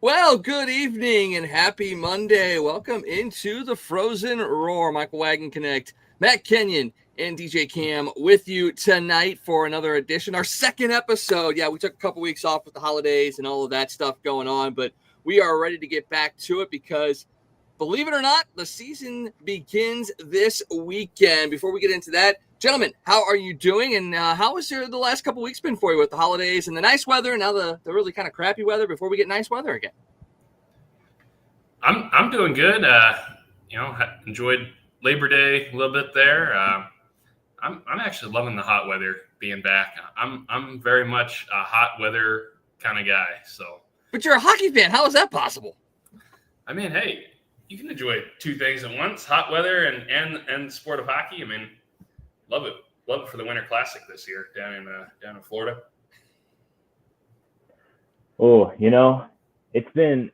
Well, good evening and happy Monday. Welcome into the Frozen Roar. Michael Wagon Connect, Matt Kenyon, and DJ Cam with you tonight for another edition, our second episode. Yeah, we took a couple weeks off with the holidays and all of that stuff going on, but we are ready to get back to it because, believe it or not, the season begins this weekend. Before we get into that, gentlemen, how are you doing? And how has the last couple weeks been for you with the holidays and the nice weather, and now the really kind of crappy weather before we get nice weather again? I'm doing good. Enjoyed Labor Day a little bit there. I'm actually loving the hot weather being back. I'm very much a hot weather kind of guy. So But you're a hockey fan. How is that possible? I mean, hey, you can enjoy two things at once: hot weather and the sport of hockey. I mean, love it. Love it for the Winter Classic this year down in Florida. Oh, it's been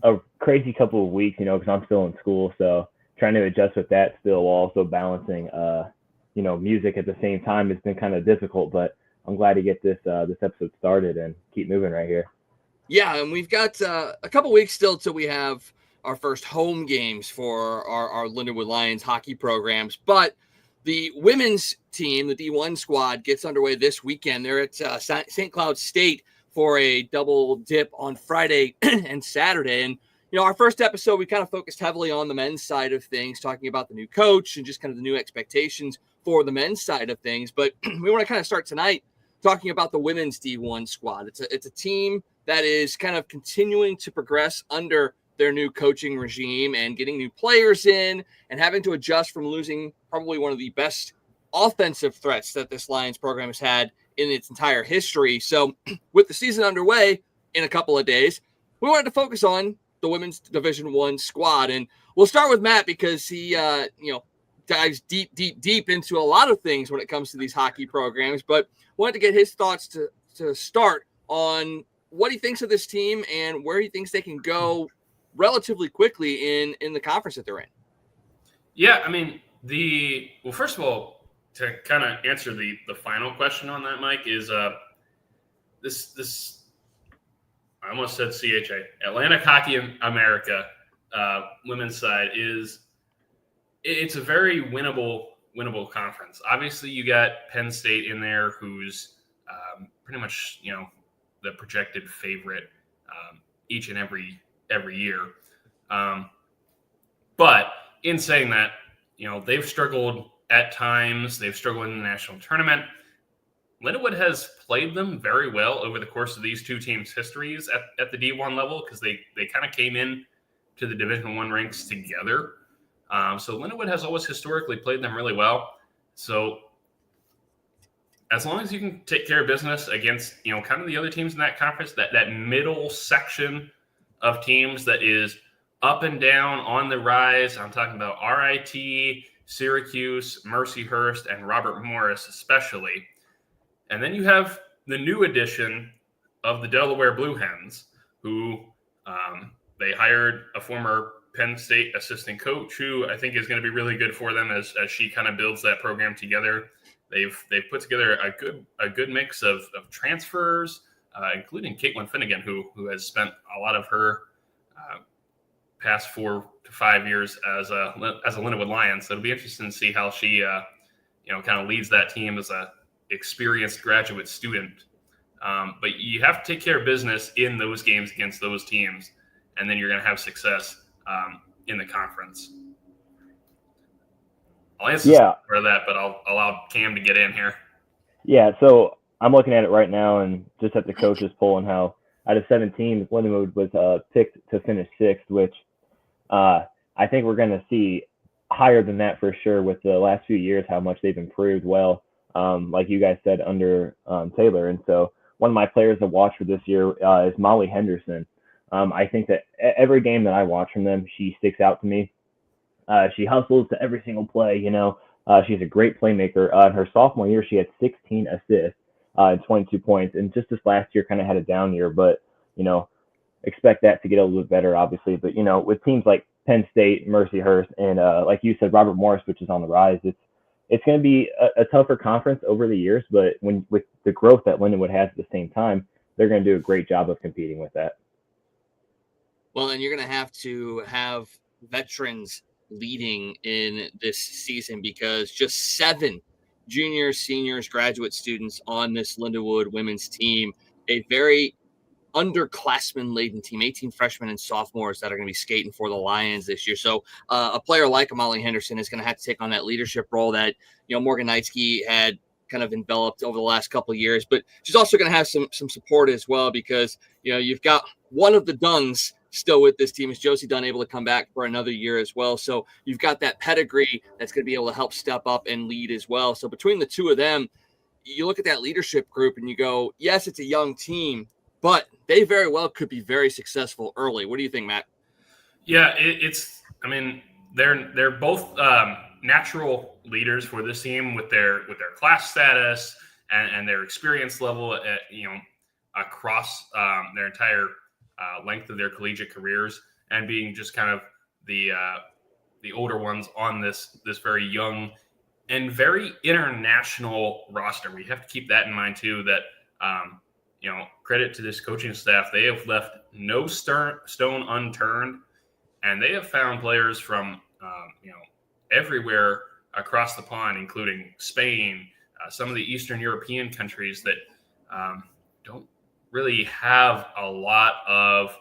a crazy couple of weeks, because I'm still in school. So trying to adjust with that still while also balancing, music at the same time has been kind of difficult. But I'm glad to get this episode started and keep moving right here. Yeah, and we've got a couple weeks still till we have our first home games for our Lindenwood Lions hockey programs. But the women's team, the D1 squad, gets underway this weekend. They're at St. Cloud State for a double dip on Friday and Saturday. And, our first episode, we kind of focused heavily on the men's side of things, talking about the new coach and just kind of the new expectations for the men's side of things. But we want to kind of start tonight talking about the women's D1 squad. It's a team that is kind of continuing to progress under their new coaching regime and getting new players in and having to adjust from losing probably one of the best offensive threats that this Lions program has had in its entire history. So with the season underway in a couple of days, we wanted to focus on the women's Division I squad. And we'll start with Matt because he, dives deep into a lot of things when it comes to these hockey programs, but wanted to get his thoughts to start on what he thinks of this team and where he thinks they can go relatively quickly in the conference that they're in. Yeah, I mean, first of all, to kind of answer the final question on that, Mike, is this I almost said CHA, Atlantic Hockey America women's side it's a very winnable conference. Obviously, you got Penn State in there, who's pretty much the projected favorite each and every year. But in saying that, they've struggled at times. They've struggled in the national tournament. Lindenwood has played them very well over the course of these two teams' histories at the D1 level because they kind of came in to the Division I ranks together. So Lindenwood has always historically played them really well. So as long as you can take care of business against, kind of the other teams in that conference, that middle section of teams that is up and down on the rise. I'm talking about RIT, Syracuse, Mercyhurst, and Robert Morris especially. And then you have the new addition of the Delaware Blue Hens, who they hired a former Penn State assistant coach who I think is going to be really good for them as she kind of builds that program together. They've put together a good mix of transfers, including Caitlin Finnegan, who has spent a lot of her past 4 to 5 years as a Lindenwood Lion. So it'll be interesting to see how she kind of leads that team as a experienced graduate student. But you have to take care of business in those games against those teams, and then you're going to have success in the conference. I'll answer for that, but I'll allow Cam to get in here. Yeah, so I'm looking at it right now and just at the coaches poll and how out of 7 teams, Lindenwood was picked to finish 6th, which I think we're going to see higher than that for sure with the last few years, how much they've improved well, like you guys said, under Taylor. And so one of my players to watch for this year is Molly Henderson. I think that every game that I watch from them, she sticks out to me. She hustles to every single play, she's a great playmaker. In her sophomore year, she had 16 assists and 22 points. And just this last year kind of had a down year, but, expect that to get a little bit better, obviously. But, with teams like Penn State, Mercyhurst, and like you said, Robert Morris, which is on the rise, it's going to be a tougher conference over the years. But with the growth that Lindenwood has at the same time, they're going to do a great job of competing with that. Well, and you're going to have veterans leading in this season because just 7 juniors, seniors, graduate students on this Lindenwood women's team, a very underclassmen laden team, 18 freshmen and sophomores that are going to be skating for the Lions this year. So a player like Amali Henderson is going to have to take on that leadership role that, Morgan Knightsky had kind of enveloped over the last couple of years, but she's also going to have some support as well because, you've got one of the Duns still with this team. Is Josie Dunn able to come back for another year as well? So you've got that pedigree that's going to be able to help step up and lead as well. So between the two of them, you look at that leadership group and you go, yes, it's a young team, but they very well could be very successful early. What do you think, Matt? Yeah, they're both natural leaders for this team with their class status and their experience level at, across their entire length of their collegiate careers, and being just kind of the older ones on this very young and very international roster. We have to keep that in mind too, that credit to this coaching staff. They have left no stone unturned, and they have found players from, everywhere across the pond, including Spain, some of the Eastern European countries that don't really have a lot of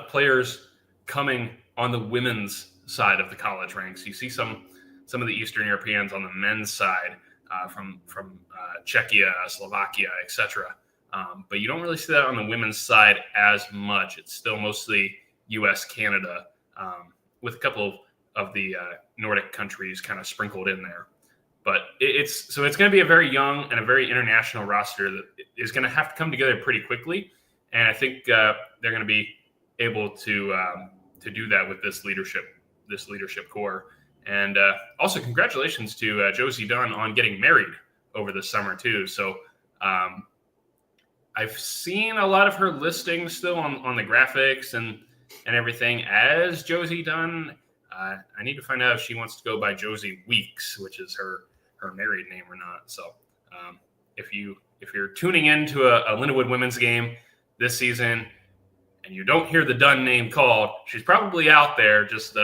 players coming on the women's side of the college ranks. You see some of the Eastern Europeans on the men's side, from Czechia, Slovakia, etc. But you don't really see that on the women's side as much. It's still mostly U.S., Canada, with a couple of the Nordic countries kind of sprinkled in there. But it's going to be a very young and a very international roster that is going to have to come together pretty quickly. And I think they're going to be able to do that with this leadership core. And also, congratulations to Josie Dunn on getting married over the summer too. So I've seen a lot of her listings still on the graphics and everything as Josie Dunn. I need to find out if she wants to go by Josie Weeks, which is her married name, or not. So if you're tuning into a Lindenwood women's game this season and you don't hear the Dunn name called, she's probably out there just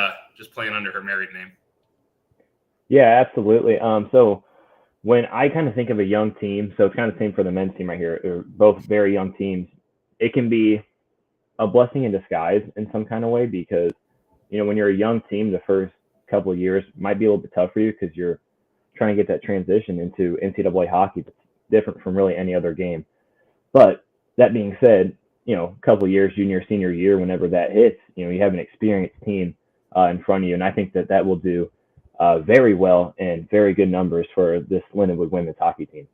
playing under her married name. Yeah, absolutely. So when I kind of think of a young team, so it's kind of the same for the men's team right here. They're both very young teams. It can be a blessing in disguise in some kind of way because, when you're a young team, the first couple of years might be a little bit tough for you because you're trying to get that transition into NCAA hockey that's different from really any other game. But that being said, a couple of years, junior, senior year, whenever that hits, you have an experienced team in front of you. And I think that will do very well and very good numbers for this Lindenwood women's hockey team.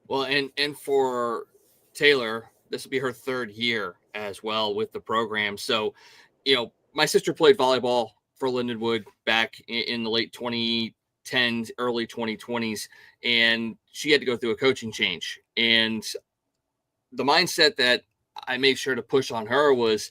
Well, and for Taylor, this will be her 3rd year as well with the program. So, my sister played volleyball for Lindenwood back in the late 2010s, early 2020s, and she had to go through a coaching change. And the mindset that I made sure to push on her was,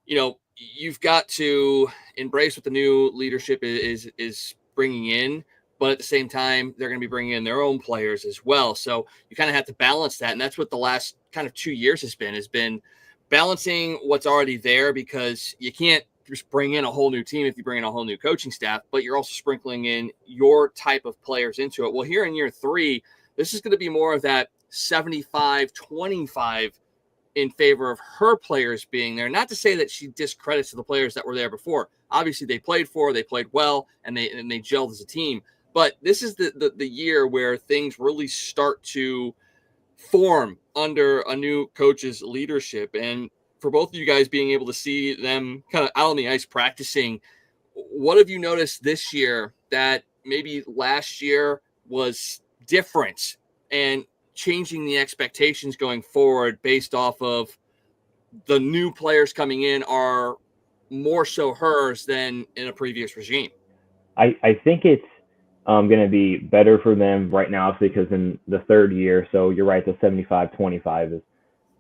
you've got to embrace what the new leadership is bringing in, but at the same time, they're going to be bringing in their own players as well. So you kind of have to balance that. And that's what the last kind of 2 years has been balancing what's already there, because you can't just bring in a whole new team if you bring in a whole new coaching staff, but you're also sprinkling in your type of players into it. Well, here in year 3, this is going to be more of that 75-25 in favor of her players being there. Not to say that she discredits the players that were there before. Obviously, they played well, and they gelled as a team. But this is the year where things really start to form under a new coach's leadership. And for both of you guys being able to see them kind of out on the ice practicing, what have you noticed this year that maybe last year was different and changing the expectations going forward based off of the new players coming in are more so hers than in a previous regime? I think it's going to be better for them right now because in the 3rd year, so you're right, the 75-25 is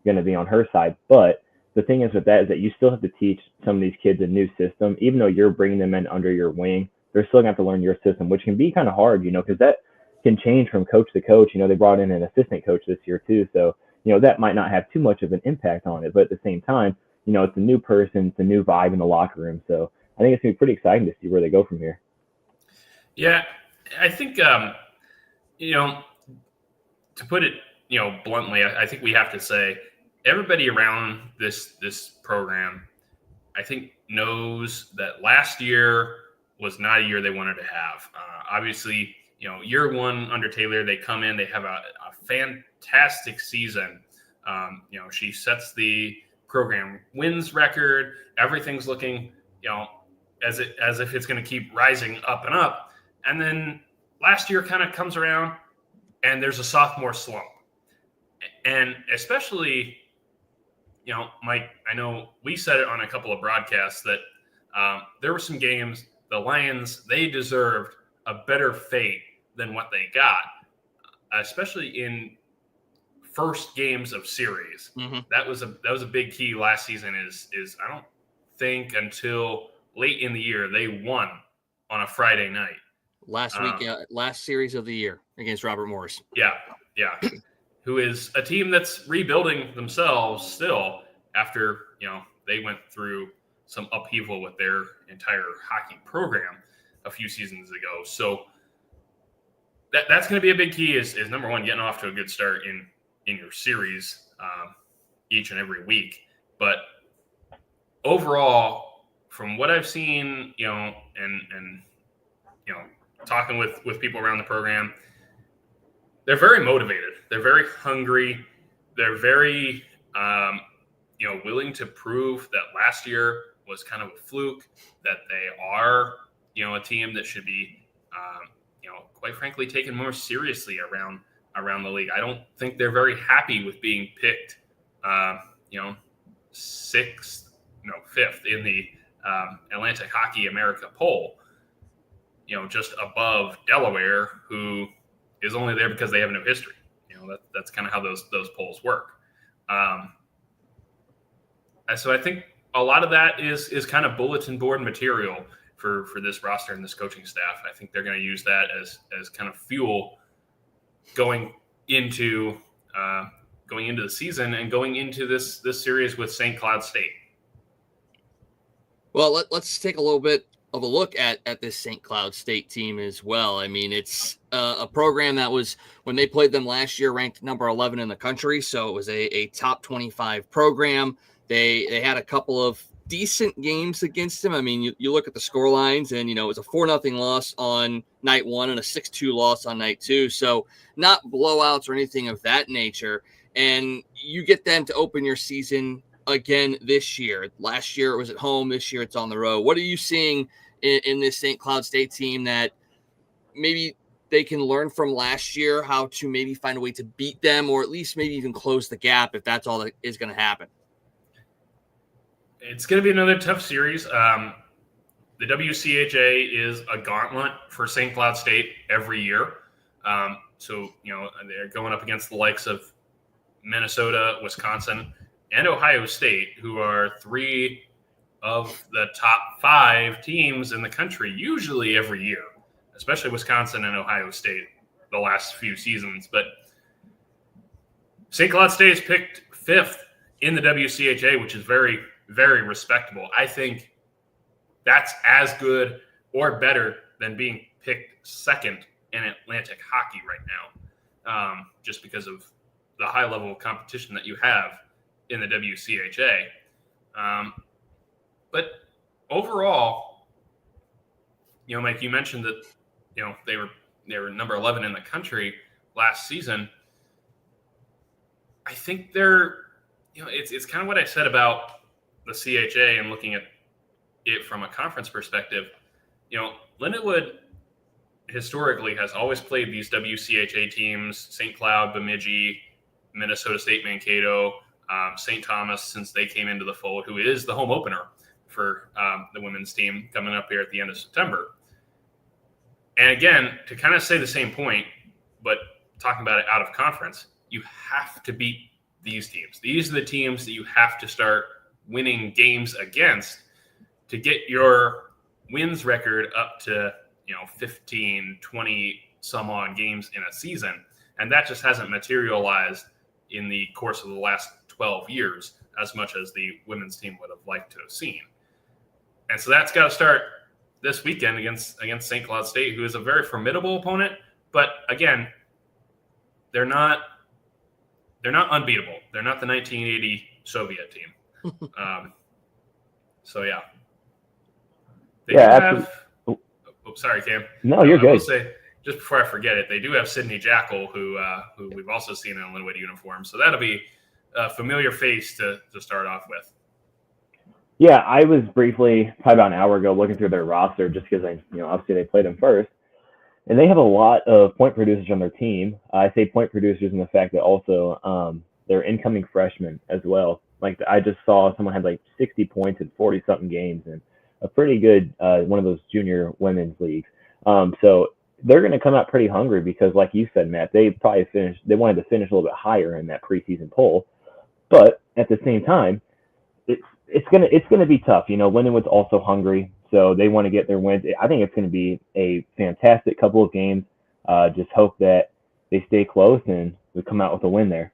going to be on her side. But the thing is with that is that you still have to teach some of these kids a new system. Even though you're bringing them in under your wing, they're still going to have to learn your system, which can be kind of hard, because that can change from coach to coach. They brought in an assistant coach this year too. So that might not have too much of an impact on it. But at the same time, it's a new person, it's a new vibe in the locker room. So I think it's going to be pretty exciting to see where they go from here. Yeah, I think, to put it, bluntly, I think we have to say everybody around this program, I think, knows that last year was not a year they wanted to have. Obviously, year one under Taylor, they come in, they have a fantastic season. She sets the program wins record. Everything's looking, as if it's going to keep rising up and up. And then last year kind of comes around and there's a sophomore slump. And especially, Mike, I know we said it on a couple of broadcasts that there were some games, the Lions, they deserved a better fate than what they got, especially in first games of series. Mm-hmm. That was a big key last season is I don't think until late in the year they won on a Friday night. Last week, last series of the year against Robert Morris. Yeah. Who is a team that's rebuilding themselves still after, they went through some upheaval with their entire hockey program a few seasons ago. So that's going to be a big key is number one, getting off to a good start in your series each and every week. But overall, from what I've seen, and talking with people around the program, they're very motivated. They're very hungry. They're very, willing to prove that last year was kind of a fluke, that they are, a team that should be, quite frankly, taken more seriously around the league. I don't think they're very happy with being picked, fifth in the Atlantic Hockey America poll, just above Delaware, who is only there because they have no history. That's kind of how those polls work. So I think a lot of that is kind of bulletin board material for this roster and this coaching staff. I think they're going to use that as kind of fuel going into the season and going into this series with St. Cloud State. Well, let's take a little bit of a look at this St. Cloud State team as well. I mean, it's a program that was, when they played them last year, ranked number 11 in the country. So it was a top 25 program. They had a couple of decent games against them. I mean, you look at the score lines and, it was a 4-0 loss on night one and a 6-2 loss on night two. So not blowouts or anything of that nature. And you get them to open your season again this year. Last year it was at home. This year it's on the road. What are you seeing in this St. Cloud State team that maybe they can learn from last year, how to maybe find a way to beat them, or at least maybe even close the gap if that's all that is going to happen? It's going to be another tough series. The WCHA is a gauntlet for St. Cloud State every year. So they're going up against the likes of Minnesota, Wisconsin, and Ohio State, who are three of the top 5 teams in the country, usually every year, especially Wisconsin and Ohio State the last few seasons. But St. Cloud State is picked 5th in the WCHA, which is very, very respectable. I think that's as good or better than being picked 2nd in Atlantic hockey right now, just because of the high level of competition that you have in the WCHA. But overall, Mike, you mentioned that, they were number 11 in the country last season. I think they're, it's kind of what I said about the CHA and looking at it from a conference perspective. Lindenwood historically has always played these WCHA teams, St. Cloud, Bemidji, Minnesota State, Mankato, St. Thomas, since they came into the fold, who is the home opener for the women's team coming up here at the end of September. And again, to kind of say the same point, but talking about it out of conference, you have to beat these teams. These are the teams that you have to start winning games against to get your wins record up to, 15, 20 some odd games in a season. And that just hasn't materialized in the course of the last 12 years as much as the women's team would have liked to have seen. And so that's got to start this weekend against St. Cloud State, who is a very formidable opponent. But again, they're not unbeatable. They're not the 1980 Soviet team. So yeah, they do have. Oh, sorry, Cam. No, you're good. I will say, just before I forget it, they do have Sydney Jackal, who we've also seen in a Lindenwood uniform. So that'll be a familiar face to start off with. Yeah, I was briefly, probably about an hour ago, looking through their roster just because obviously they played them first. And they have a lot of point producers on their team. I say point producers in the fact that also they're incoming freshmen as well. Like I just saw someone had like 60 points in 40-something games and a pretty good one of those junior women's leagues. So they're going to come out pretty hungry because, like you said, Matt, they wanted to finish a little bit higher in that preseason poll. But at the same time, it's gonna be tough. Lindenwood's also hungry, so they want to get their wins. I think it's going to be a fantastic couple of games. Just hope that they stay close and we come out with a win there.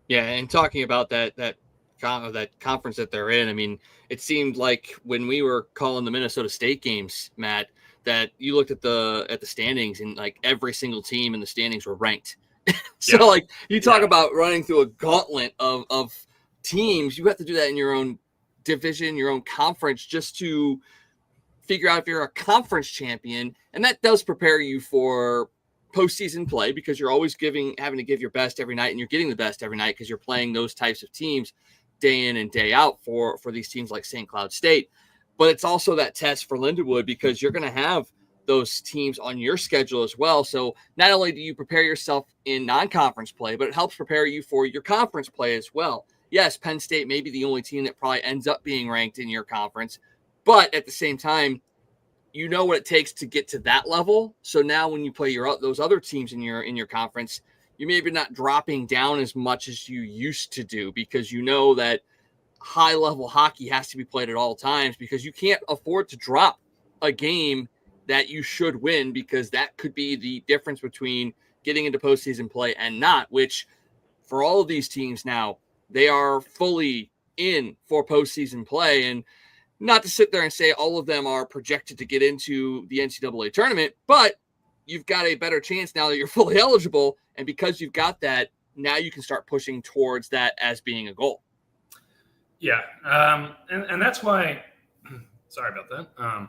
Yeah, and talking about that conference that they're in, I mean, it seemed like when we were calling the Minnesota State games, Matt, that you looked at the standings and like every single team in the standings were ranked. So like you talk about running through a gauntlet of teams, you have to do that in your own division, your own conference, just to figure out if you're a conference champion. And that does prepare you for postseason play because you're always having to give your best every night, and you're getting the best every night because you're playing those types of teams day in and day out for these teams like St. Cloud State. But it's also that test for Lindenwood because you're going to have those teams on your schedule as well. So not only do you prepare yourself in non-conference play, but it helps prepare you for your conference play as well. Yes, Penn State may be the only team that probably ends up being ranked in your conference, but at the same time, you know what it takes to get to that level. So now when you play those other teams in your conference, you maybe not dropping down as much as you used to do because you know that high level hockey has to be played at all times because you can't afford to drop a game that you should win because that could be the difference between getting into postseason play and not, which for all of these teams now, they are fully in for postseason play. And not to sit there and say all of them are projected to get into the NCAA tournament, but you've got a better chance now that you're fully eligible. And because you've got that, now you can start pushing towards that as being a goal. Yeah. And that's why, sorry about that.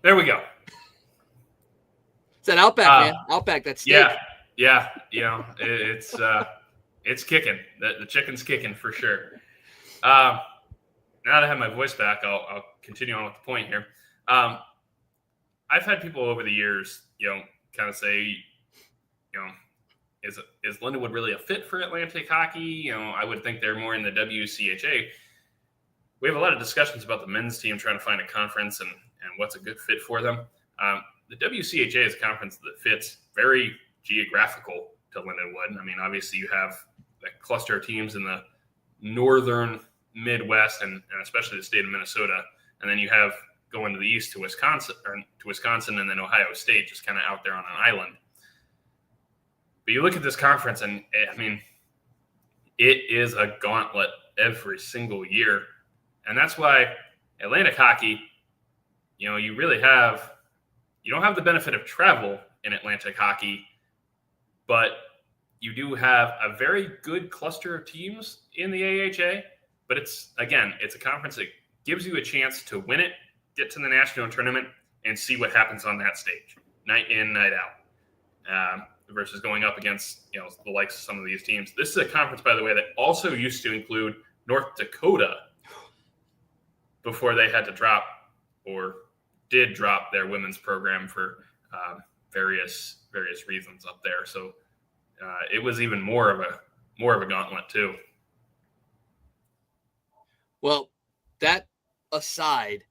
There we go. It's that Outback, man. Outback, that's steak. Yeah. It's kicking. The chicken's kicking for sure. Now that I have my voice back, I'll continue on with the point here. I've had people over the years, kind of say, is Lindenwood really a fit for Atlantic hockey? I would think they're more in the WCHA. We have a lot of discussions about the men's team trying to find a conference and what's a good fit for them. The WCHA is a conference that fits very geographical to Lindenwood. I mean, obviously you have that cluster of teams in the northern Midwest and especially the state of Minnesota. And then you have going to the east to Wisconsin and then Ohio State just kind of out there on an island. But you look at this conference and I mean, it is a gauntlet every single year. And that's why Atlantic hockey, you don't have the benefit of travel in Atlantic hockey, but you do have a very good cluster of teams in the AHA. But it's a conference that gives you a chance to win it, get to the national tournament, and see what happens on that stage, night in, night out, versus going up against the likes of some of these teams. This is a conference, by the way, that also used to include North Dakota before they had to drop or did drop their women's program for various reasons up there. So it was even more of a gauntlet too. Well, that aside,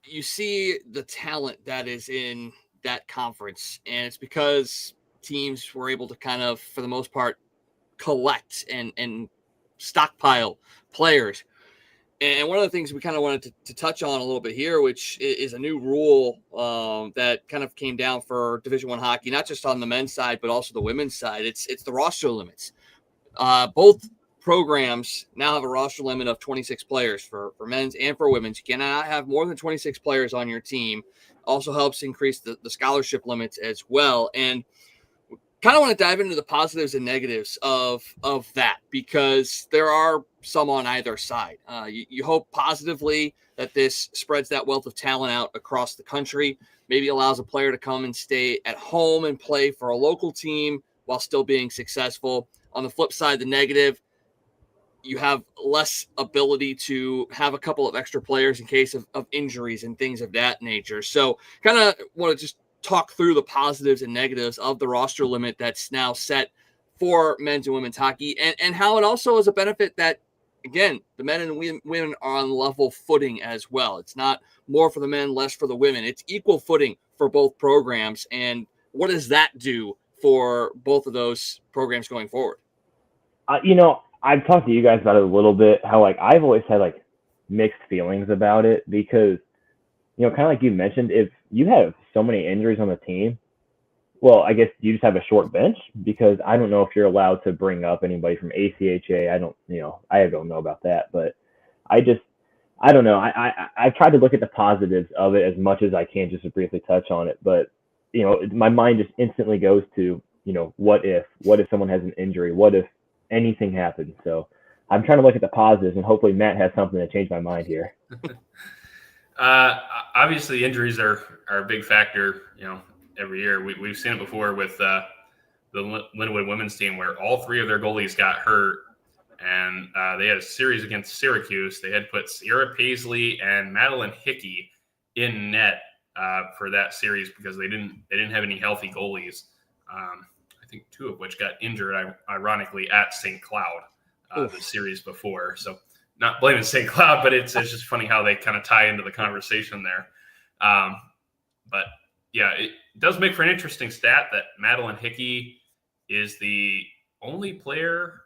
you see the talent that is in that conference, and it's because teams were able to kind of, for the most part, collect and stockpile players. And one of the things we kind of wanted to touch on a little bit here, which is a new rule that kind of came down for Division I hockey, not just on the men's side, but also the women's side. It's the roster limits. Both programs now have a roster limit of 26 players for men's and for women's. You cannot have more than 26 players on your team. Also helps increase the scholarship limits as well. And kind of want to dive into the positives and negatives of that, because there are some on either side. You hope positively that this spreads that wealth of talent out across the country, maybe allows a player to come and stay at home and play for a local team while still being successful. On the flip side, the negative, you have less ability to have a couple of extra players in case of injuries and things of that nature. So kind of want to just talk through the positives and negatives of the roster limit that's now set for men's and women's hockey, and how it also is a benefit that, again, the men and women are on level footing as well. It's not more for the men, less for the women. It's equal footing for both programs. And what does that do for both of those programs going forward? I've talked to you guys about it a little bit, how I've always had mixed feelings about it, because kind of like you mentioned, if you have so many injuries on the team, well, I guess you just have a short bench, because I don't know if you're allowed to bring up anybody from ACHA. I don't know about that, but I don't know. I've tried to look at the positives of it as much as I can, just to briefly touch on it. But, my mind just instantly goes to, what if someone has an injury? What if anything happens? So I'm trying to look at the positives, and hopefully Matt has something to change my mind here. Obviously, injuries are a big factor, every year. We've seen it before with the Lindenwood women's team, where all three of their goalies got hurt, and they had a series against Syracuse. They had put Sierra Paisley and Madeline Hickey in net for that series because they didn't have any healthy goalies. I think two of which got injured, ironically, at St. Cloud the series before. So not blaming St. Cloud, but it's just funny how they kind of tie into the conversation there. But yeah, it does make for an interesting stat that Madeline Hickey is the only player,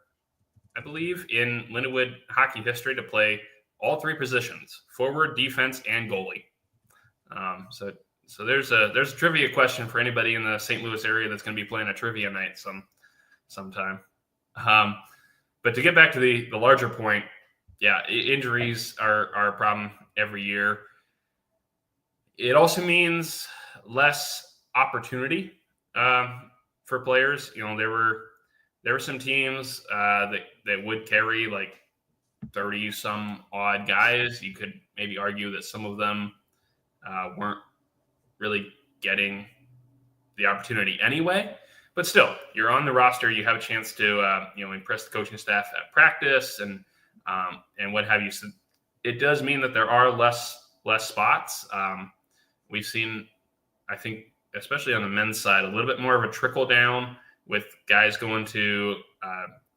I believe, in Lindenwood hockey history to play all three positions: forward, defense, and goalie. So there's a trivia question for anybody in the St. Louis area that's going to be playing a trivia night sometime. But to get back to the larger point, yeah, injuries are a problem every year. It also means less opportunity for players. There were some teams that would carry 30 some odd guys. You could maybe argue that some of them weren't really getting the opportunity anyway. But still, you're on the roster. You have a chance to impress the coaching staff at practice and what have you. So it does mean that there are less spots. We've seen, I think, especially on the men's side, a little bit more of a trickle down with guys going to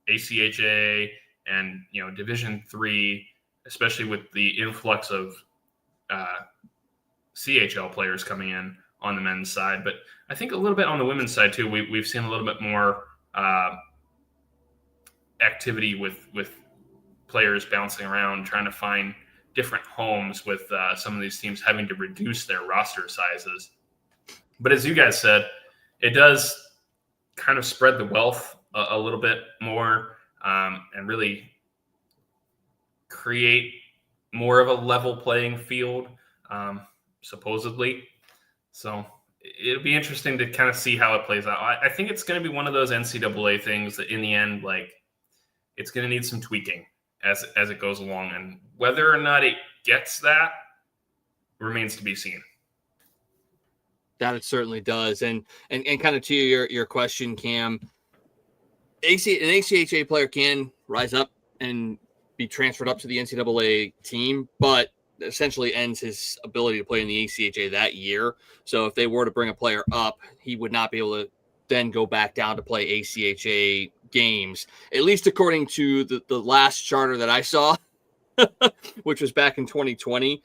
ACHA and Division III, especially with the influx of CHL players coming in on the men's side. But I think a little bit on the women's side too. We've seen a little bit more activity with players bouncing around, trying to find different homes, with some of these teams having to reduce their roster sizes. But as you guys said, it does kind of spread the wealth a little bit more and really create more of a level playing field, supposedly. So it'll be interesting to kind of see how it plays out. I think it's going to be one of those NCAA things that in the end, it's going to need some tweaking as it goes along, and whether or not it gets that remains to be seen. That it certainly does. And kind of to your question, Cam, an ACHA player can rise up and be transferred up to the NCAA team, but essentially ends his ability to play in the ACHA that year. So if they were to bring a player up, he would not be able to then go back down to play ACHA games, at least according to the last charter that I saw, which was back in 2020.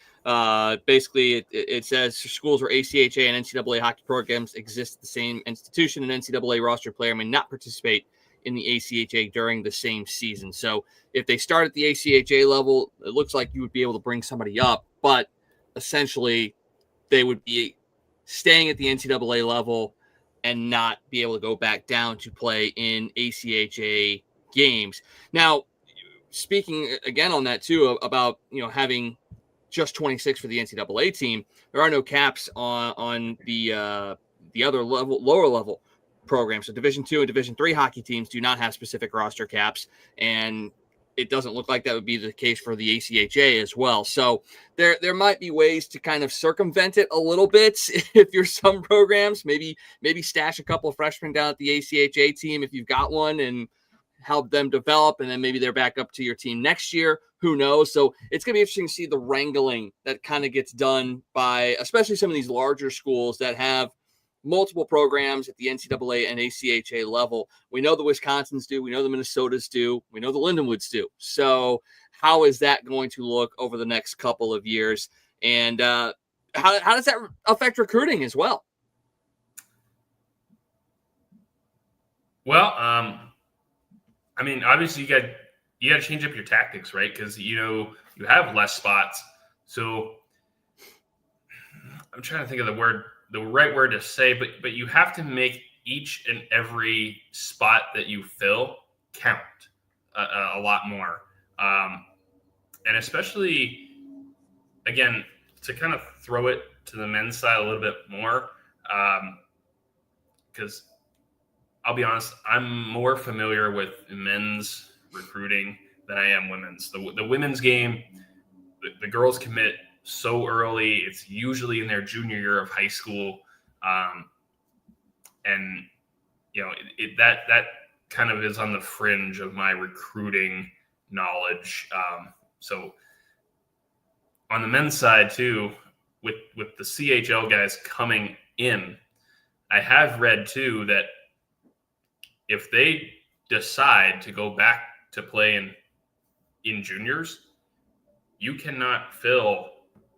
Basically, it says schools where ACHA and NCAA hockey programs exist at the same institution, an NCAA roster player may not participate in the ACHA during the same season. So if they start at the ACHA level, it looks like you would be able to bring somebody up, but essentially they would be staying at the NCAA level and not be able to go back down to play in ACHA games. Now, speaking again on that too, about, having just 26 for the NCAA team, there are no caps on the other lower level programs. So Division II and Division III hockey teams do not have specific roster caps, and it doesn't look like that would be the case for the ACHA as well. So there might be ways to kind of circumvent it a little bit if you're some programs. Maybe stash a couple of freshmen down at the ACHA team if you've got one, and help them develop, and then maybe they're back up to your team next year. Who knows? So it's going to be interesting to see the wrangling that kind of gets done by especially some of these larger schools that have multiple programs at the NCAA and ACHA level. We know the Wisconsins do. We know the Minnesotas do. We know the Lindenwoods do. So how is that going to look over the next couple of years? And how does that affect recruiting as well? Well, I mean, obviously you got to change up your tactics, right? Because you have less spots. So I'm trying to think of the right word to say, but you have to make each and every spot that you fill count a lot more, and especially again to kind of throw it to the men's side a little bit more, because I'll be honest, I'm more familiar with men's recruiting than I am women's. The women's game, the girls commit so early. It's usually in their junior year of high school. And that kind of is on the fringe of my recruiting knowledge. So on the men's side too, with the CHL guys coming in, I have read too that if they decide to go back to play in juniors, you cannot fill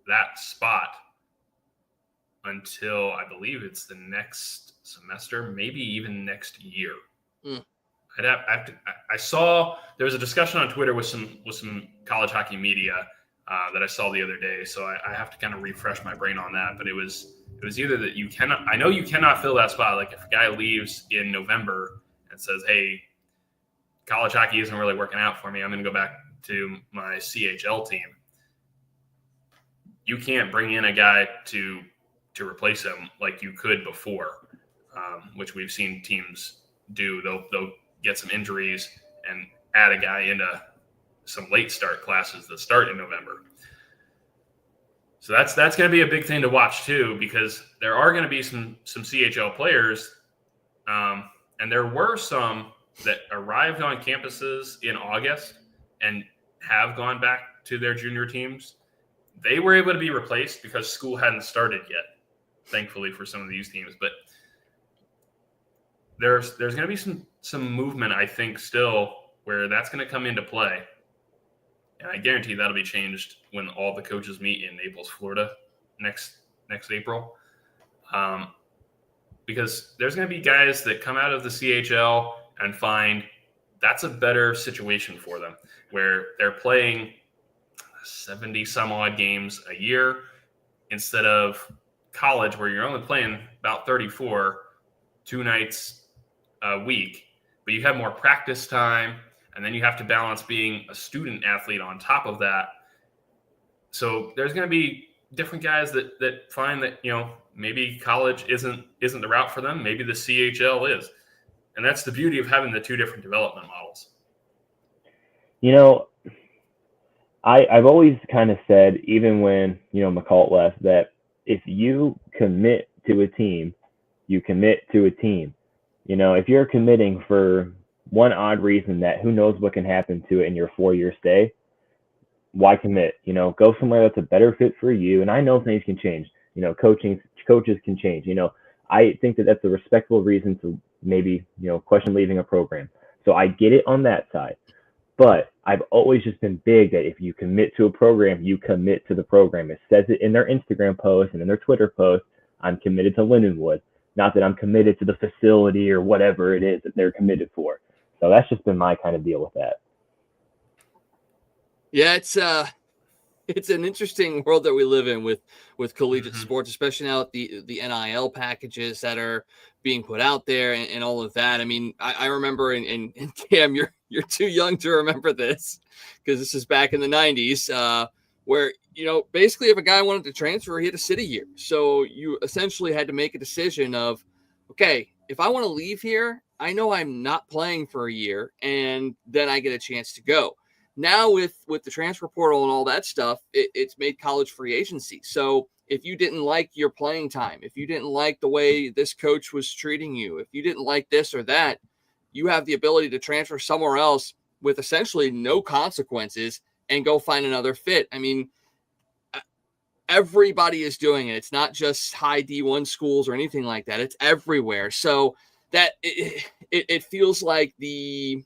that spot until I believe it's the next semester, maybe even next year. I saw there was a discussion on Twitter with some college hockey media that I saw the other day, so I have to kind of refresh my brain on that. But it was either that you cannot fill that spot. Like if a guy leaves in November and says, "Hey, college hockey isn't really working out for me. I'm going to go back to my CHL team." You can't bring in a guy to replace him like you could before, which we've seen teams do. They'll get some injuries and add a guy into some late start classes that start in November. So that's going to be a big thing to watch too, because there are going to be some CHL players, and there were some that arrived on campuses in August and have gone back to their junior teams. They were able to be replaced because school hadn't started yet, thankfully for some of these teams. But there's going to be some movement, I think, still where that's going to come into play. And I guarantee that'll be changed when all the coaches meet in Naples, Florida next April. Because there's going to be guys that come out of the CHL and find that's a better situation for them, where they're playing 70 some odd games a year instead of college where you're only playing about 34 2 nights a week, but you have more practice time, and then you have to balance being a student athlete on top of that. So there's going to be different guys that find that, maybe college isn't the route for them. Maybe the CHL is. And that's the beauty of having the two different development models. I've always kind of said, even when, McCall left, that if you commit to a team, you commit to a team. If you're committing for one odd reason that who knows what can happen to it in your 4-year stay, why commit? Go somewhere that's a better fit for you. And I know things can change. Coaches can change. I think that that's a respectable reason to maybe, question leaving a program. So I get it on that side. But I've always just been big that if you commit to a program, you commit to the program. It says it in their Instagram post and in their Twitter post. I'm committed to Lindenwood. Not that I'm committed to the facility or whatever it is that they're committed for. So that's just been my kind of deal with that. Yeah, it's an interesting world that we live in with collegiate sports, especially now with the NIL packages that are being put out there and all of that. I mean, I remember, and Cam, you're too young to remember this because this is back in the 90s, where, basically if a guy wanted to transfer, he had to sit a year. So you essentially had to make a decision of, okay, if I want to leave here, I know I'm not playing for a year, and then I get a chance to go. Now with the transfer portal and all that stuff, it's made college free agency. So if you didn't like your playing time, if you didn't like the way this coach was treating you, if you didn't like this or that, you have the ability to transfer somewhere else with essentially no consequences and go find another fit. I mean, everybody is doing it. It's not just high D1 schools or anything like that. It's everywhere. So that it feels like the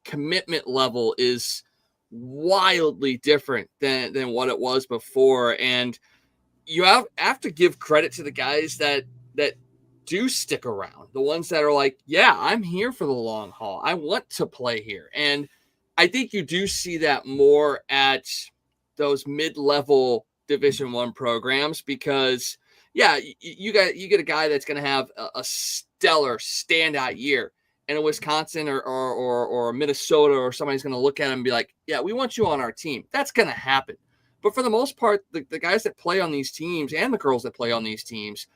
commitment level is wildly different than what it was before. And you have to give credit to the guys that do stick around, the ones that are like, yeah, I'm here for the long haul. I want to play here. And I think you do see that more at those mid-level Division I programs because, yeah, you get a guy that's going to have a stellar standout year. And a Wisconsin or Minnesota or somebody's going to look at him and be like, yeah, we want you on our team. That's going to happen. But for the most part, the guys that play on these teams and the girls that play on these teams,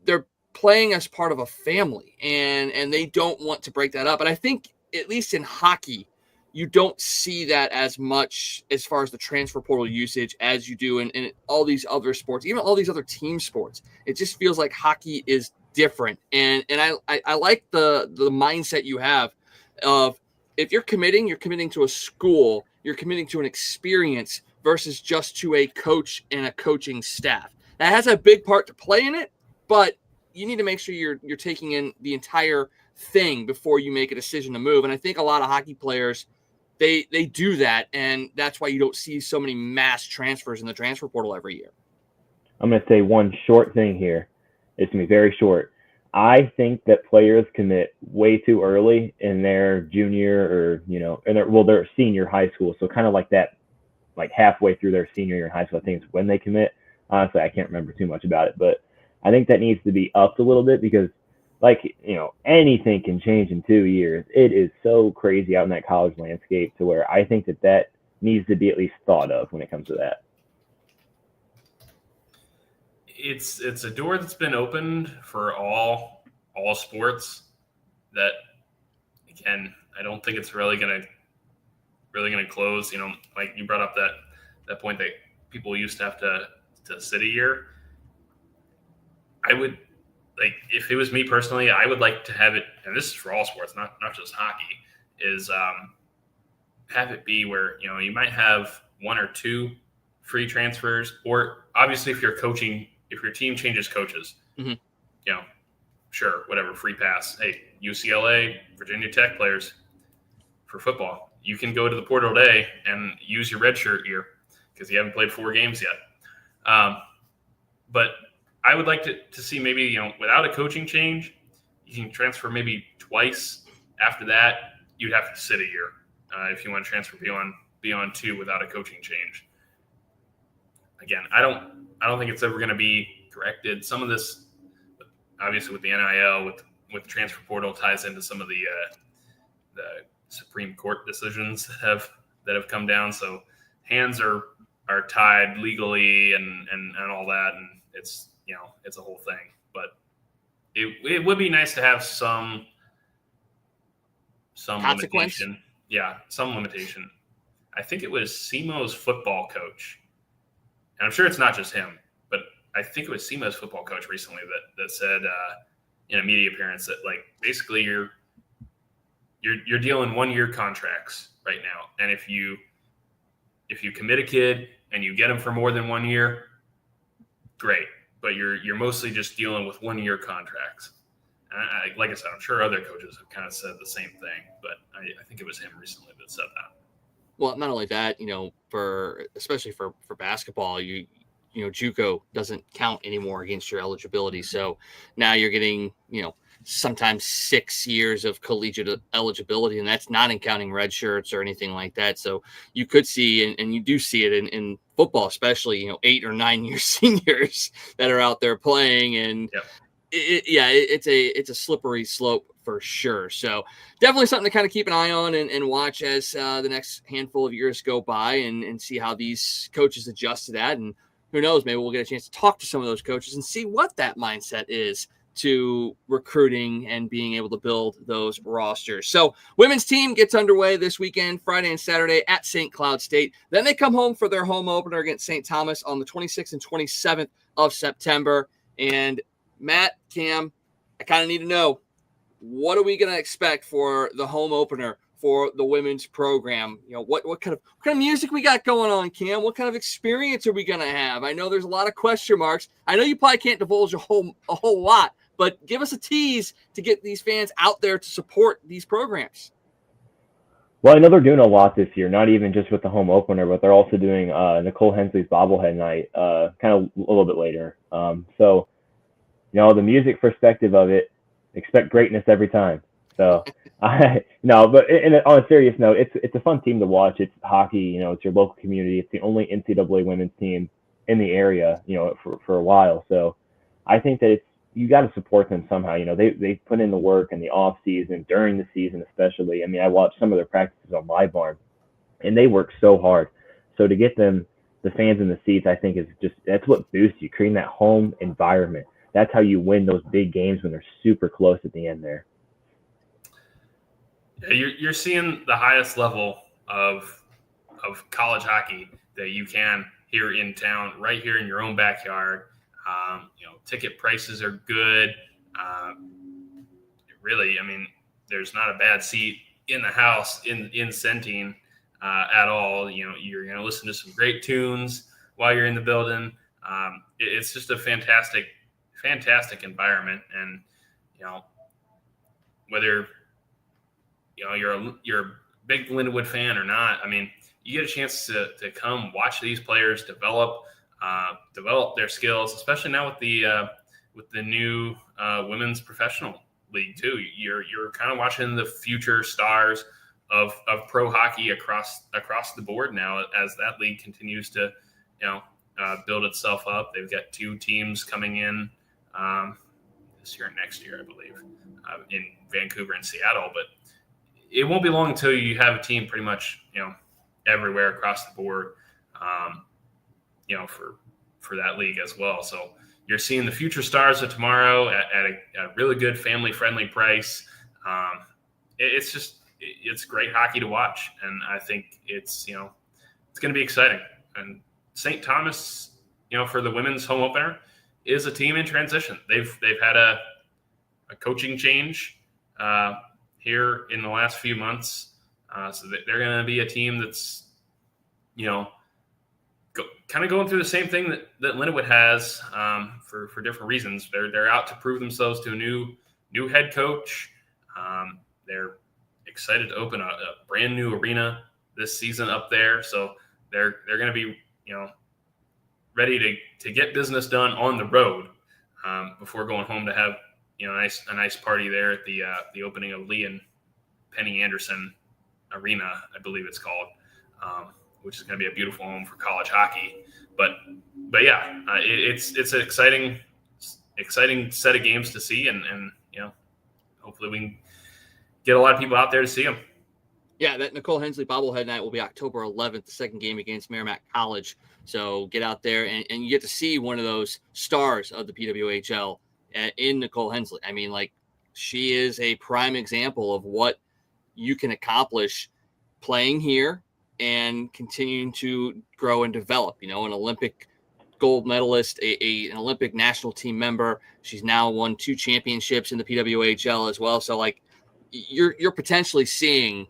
they're playing as part of a family, and they don't want to break that up. And I think, at least in hockey, you don't see that as much as far as the transfer portal usage as you do in all these other sports, even all these other team sports. It just feels like hockey is different. And I like the mindset you have of, if you're committing to a school, you're committing to an experience versus just to a coach and a coaching staff. That has a big part to play in it, but you need to make sure you're taking in the entire thing before you make a decision to move. And I think a lot of hockey players, they do that, and that's why you don't see so many mass transfers in the transfer portal every year. I'm going to say one short thing here. It's going to be very short. I think that players commit way too early in their junior or, their senior high school. So kind of like that, like halfway through their senior year in high school, I think is when they commit. Honestly, I can't remember too much about it, but I think that needs to be upped a little bit because, anything can change in 2 years. It is so crazy out in that college landscape to where I think that needs to be at least thought of when it comes to that. It's a door that's been opened for all sports that, again, I don't think it's really gonna close. Like you brought up that point that people used to have to sit a year. I would, like, if it was me personally, I would like to have it, and this is for all sports, not just hockey, is have it be where, you might have one or two free transfers, or obviously if you're coaching, if your team changes coaches, sure, whatever, free pass. Hey, UCLA, Virginia Tech players for football, you can go to the portal today and use your redshirt year because you haven't played 4 games yet. But I would like to see maybe, without a coaching change, you can transfer maybe twice. After that, you'd have to sit a year if you want to transfer beyond 2 without a coaching change. Again, I don't think it's ever going to be corrected. Some of this, obviously, with the NIL, with the transfer portal, ties into some of the Supreme Court decisions that have come down. So hands are tied legally and all that, and it's a whole thing. But it would be nice to have some limitation. Yeah, some limitation. I think it was SEMO's football coach, and I'm sure it's not just him, but I think it was SEMO's football coach recently that said in a media appearance that, like, basically you're dealing 1-year contracts right now, and if you commit a kid and you get him for more than 1 year, great. But you're mostly just dealing with 1-year contracts. And like I said, I'm sure other coaches have kind of said the same thing, but I think it was him recently that said that. Well, not only that, especially for basketball, JUCO doesn't count anymore against your eligibility. So now you're getting, sometimes 6 years of collegiate eligibility, and that's not in counting red shirts or anything like that. So you could see, and you do see it in football, especially, 8 or 9 year seniors that are out there playing. And Yep. it's a slippery slope for sure. So definitely something to kind of keep an eye on and watch as the next handful of years go by and see how these coaches adjust to that. And who knows, maybe we'll get a chance to talk to some of those coaches and see what that mindset is to recruiting and being able to build those rosters. So women's team gets underway this weekend, Friday and Saturday at St. Cloud State. Then they come home for their home opener against St. Thomas on the 26th and 27th of September. And Matt, Cam, I kind of need to know, what are we going to expect for the home opener for the women's program? What kind of music we got going on, Cam? What kind of experience are we going to have? I know there's a lot of question marks. I know you probably can't divulge a whole lot, but give us a tease to get these fans out there to support these programs. Well, I know they're doing a lot this year, not even just with the home opener, but they're also doing Nicole Hensley's bobblehead night kind of a little bit later. So, the music perspective of it, expect greatness every time. So, but on a serious note, it's a fun team to watch. It's hockey, it's your local community. It's the only NCAA women's team in the area, for a while. So, I think that you got to support them somehow. They put in the work in the off season, during the season especially. I mean, I watched some of their practices on Live Barn, and they work so hard. So to get them, the fans in the seats, I think that's what boosts you, creating that home environment. That's how you win those big games when they're super close at the end there. Yeah, you're seeing the highest level of college hockey that you can here in town, right here in your own backyard. Ticket prices are good. Really, I mean, there's not a bad seat in the house in Centene at all. You're going to listen to some great tunes while you're in the building. It's just a fantastic environment. And, whether, you're a big Lindenwood fan or not, I mean, you get a chance to come watch these players develop their skills, especially now with the new women's professional league too. You're kind of watching the future stars of pro hockey across the board now as that league continues to build itself up. They've got 2 teams coming in this year and next year, I believe, in Vancouver and Seattle. But it won't be long until you have a team pretty much everywhere across the board. For that league as well. So you're seeing the future stars of tomorrow at a really good family-friendly price. It's great hockey to watch, and I think it's going to be exciting. And St. Thomas, for the women's home opener, is a team in transition. They've had a coaching change here in the last few months, so they're going to be a team that's kind of going through the same thing that Lindenwood has for different reasons. They're out to prove themselves to a new head coach. They're excited to open a brand new arena this season up there, so they're going to be ready to get business done on the road before going home to have a nice party there at the opening of Lee and Penny Anderson Arena, I believe it's called. Which is going to be a beautiful home for college hockey. But yeah, it's an exciting set of games to see, and hopefully we can get a lot of people out there to see them. Yeah, that Nicole Hensley bobblehead night will be October 11th, the second game against Merrimack College. So get out there and you get to see one of those stars of the PWHL in Nicole Hensley. I mean, she is a prime example of what you can accomplish playing here and continuing to grow and develop, an Olympic gold medalist, an Olympic national team member. She's now won 2 championships in the PWHL as well. So you're potentially seeing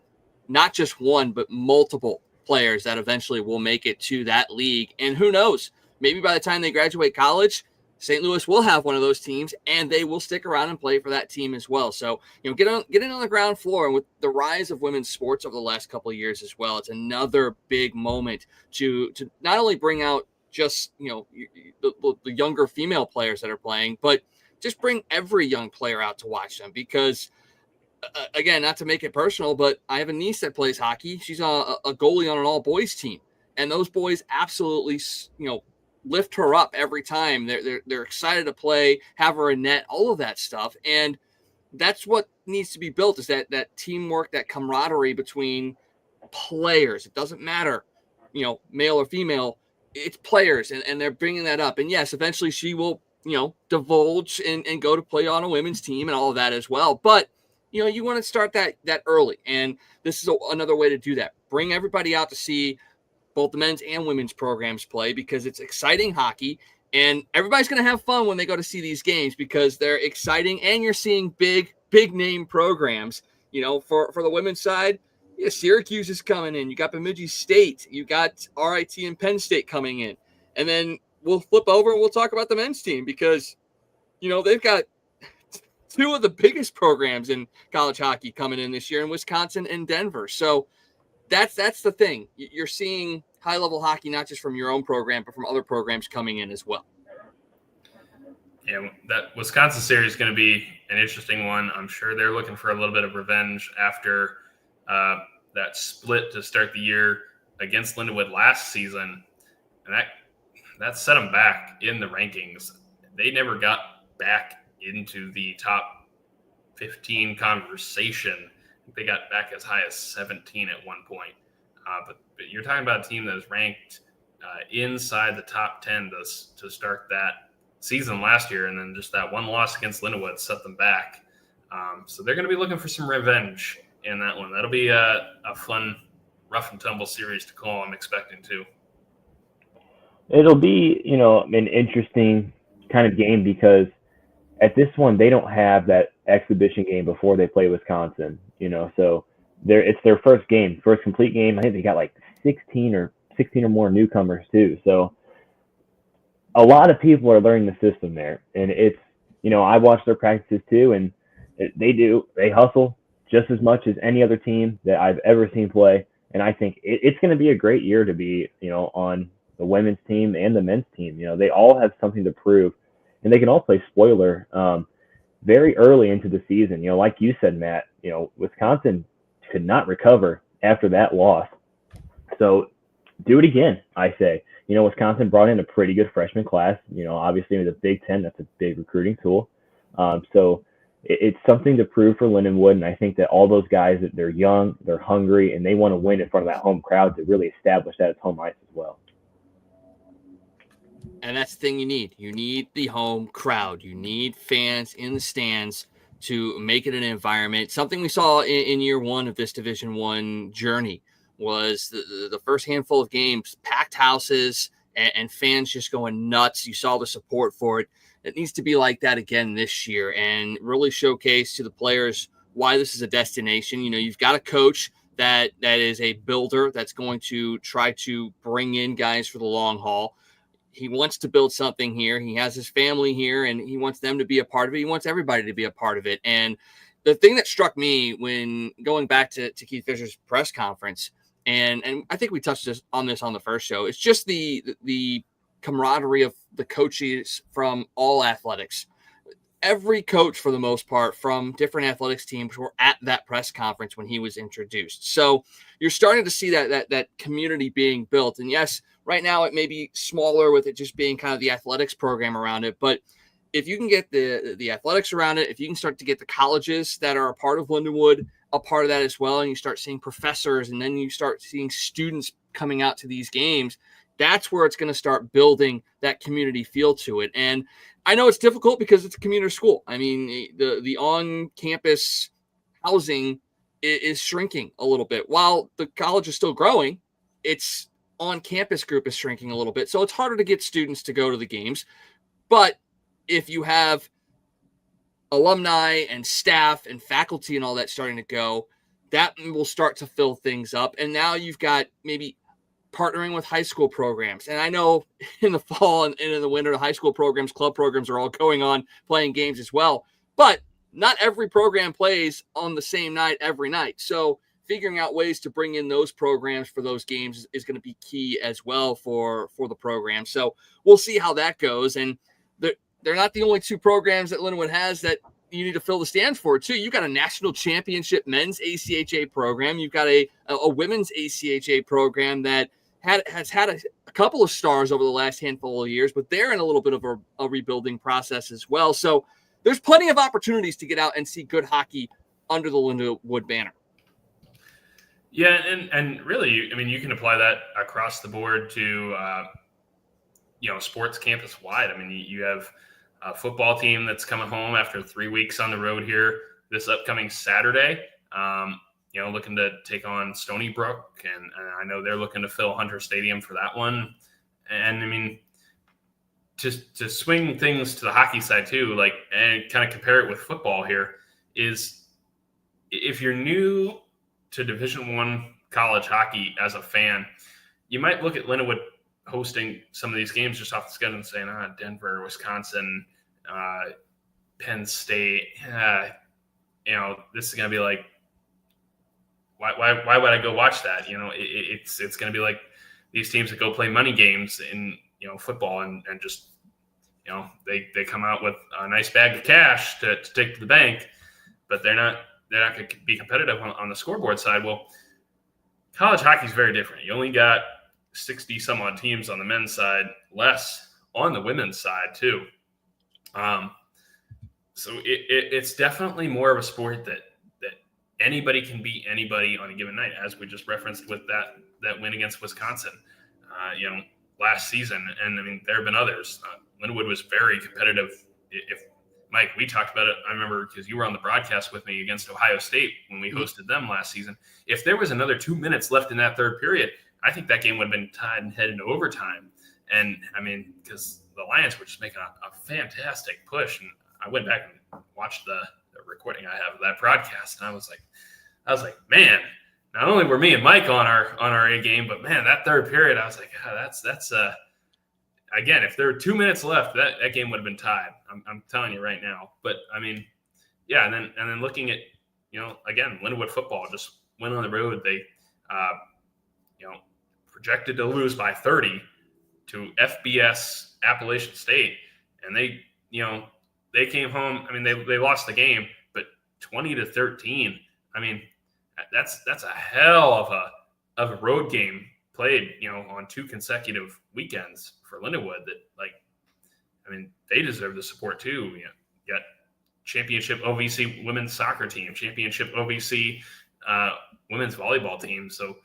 not just one, but multiple players that eventually will make it to that league. And who knows, maybe by the time they graduate college, St. Louis will have one of those teams, and they will stick around and play for that team as well. So, get in on the ground floor. And with the rise of women's sports over the last couple of years as well, it's another big moment to not only bring out just, the younger female players that are playing, but just bring every young player out to watch them because, again, not to make it personal, but I have a niece that plays hockey. She's a goalie on an all-boys team, and those boys absolutely, lift her up every time. They're excited to play, have her in net, all of that stuff, and that's what needs to be built is that teamwork, that camaraderie between players. It doesn't matter, male or female. It's players, and they're bringing that up. And yes, eventually she will, divulge and go to play on a women's team and all of that as well. But you want to start that early, and this is another way to do that. Bring everybody out to see both the men's and women's programs play because it's exciting hockey, and everybody's going to have fun when they go to see these games because they're exciting, and you're seeing big name programs. For the women's side, yeah, Syracuse is coming in. You got Bemidji State. You got RIT and Penn State coming in, and then we'll flip over and we'll talk about the men's team because they've got two of the biggest programs in college hockey coming in this year in Wisconsin and Denver. So that's the thing. You're seeing high-level hockey not just from your own program, but from other programs coming in as well. Yeah, that Wisconsin series is going to be an interesting one. I'm sure they're looking for a little bit of revenge after that split to start the year against Lindenwood last season, and that set them back in the rankings. They never got back into the top 15 conversation. I think they got back as high as 17 at one point. But you're talking about a team that is ranked inside the top 10 to start that season last year, and then just that one loss against Lindenwood set them back. So they're going to be looking for some revenge in that one. That'll be a fun, rough and tumble series to call, I'm expecting too. It'll be, an interesting kind of game because at this one, they don't have that exhibition game before they play Wisconsin, so it's their first complete game. I think they got like 16 or more newcomers too. So a lot of people are learning the system there, and it's, I watch their practices too, and they hustle just as much as any other team that I've ever seen play. And I think it's going to be a great year to be, on the women's team and the men's team. They all have something to prove, and they can all play spoiler very early into the season. Like you said, Matt, Wisconsin could not recover after that loss. So do it again, I say. Wisconsin brought in a pretty good freshman class. Obviously with the Big Ten, that's a big recruiting tool. So it's something to prove for Lindenwood, and I think that all those guys, that they're young, they're hungry, and they want to win in front of that home crowd to really establish that it's home ice as well. And that's the thing you need. You need the home crowd. You need fans in the stands to make it an environment. Something we saw in year one of this Division I journey was the first handful of games, packed houses and fans just going nuts. You saw the support for it. It needs to be like that again this year and really showcase to the players why this is a destination. You've got a coach that is a builder that's going to try to bring in guys for the long haul. He wants to build something here. He has his family here, and he wants them to be a part of it. He wants everybody to be a part of it. And the thing that struck me when going back to Keith Fisher's press conference, and I think we touched on this on the first show, it's just the camaraderie of the coaches from all athletics. Every coach, for the most part, from different athletics teams were at that press conference when he was introduced. So you're starting to see that community being built. And yes, right now it may be smaller with it just being kind of the athletics program around it. But if you can get the athletics around it, if you can start to get the colleges that are a part of Lindenwood a part of that as well, and you start seeing professors, and then you start seeing students coming out to these games, that's where it's going to start building that community feel to it. And I know it's difficult because it's a community school. I mean, the on-campus housing is shrinking a little bit. While the college is still growing, its on-campus group is shrinking a little bit. So it's harder to get students to go to the games. But if you have alumni and staff and faculty and all that starting to go, that will start to fill things up. And now you've got maybe partnering with high school programs. And I know in the fall and in the winter, the high school programs, club programs are all going on playing games as well. But not every program plays on the same night every night. So figuring out ways to bring in those programs for those games is going to be key as well for the program. So we'll see how that goes. And they're not the only two programs that Lindenwood has that you need to fill the stands for, too. You've got a national championship men's ACHA program. You've got a women's ACHA program that has had a couple of stars over the last handful of years, but they're in a little bit of a rebuilding process as well. So there's plenty of opportunities to get out and see good hockey under the Lindenwood banner. Yeah, and really, I mean, you can apply that across the board to sports campus wide. I mean, you have a football team that's coming home after 3 weeks on the road here this upcoming Saturday. Looking to take on Stony Brook, and I know they're looking to fill Hunter Stadium for that one. And I mean, just to swing things to the hockey side too, like, and kind of compare it with football here, is if you're new to Division I college hockey as a fan, you might look at Lindenwood hosting some of these games just off the schedule and saying, Denver, Wisconsin, Penn State, this is going to be like, why would I go watch that? It's going to be like these teams that go play money games in, football and just, they come out with a nice bag of cash to take to the bank, but they're not going to be competitive on the scoreboard side. Well, college hockey is very different. You only got 60 some odd teams on the men's side, less on the women's side too. So it's definitely more of a sport that anybody can beat anybody on a given night, as we just referenced with that win against Wisconsin, last season. And I mean, there have been others. Lindenwood was very competitive. If Mike, we talked about it, I remember, because you were on the broadcast with me against Ohio State when we hosted them last season. If there was another 2 minutes left in that third period, I think that game would have been tied and headed into overtime. And I mean, because the Lions were just making a fantastic push. And I went back and watched the recording I have of that broadcast, and I was like, man, not only were me and Mike on our A game, but man, that third period, I was like, that's again, if there were 2 minutes left, that game would have been tied. I'm telling you right now. But I mean, yeah, and then looking at, again, Lindenwood football just went on the road. They projected to lose by 30 to FBS Appalachian State, and they came home. I mean, they lost the game, but 20-13. I mean, that's a hell of a road game played, on 2 consecutive weekends for Lindenwood. That, like, I mean, they deserve the support too. You got championship OVC women's soccer team, championship OVC women's volleyball team. So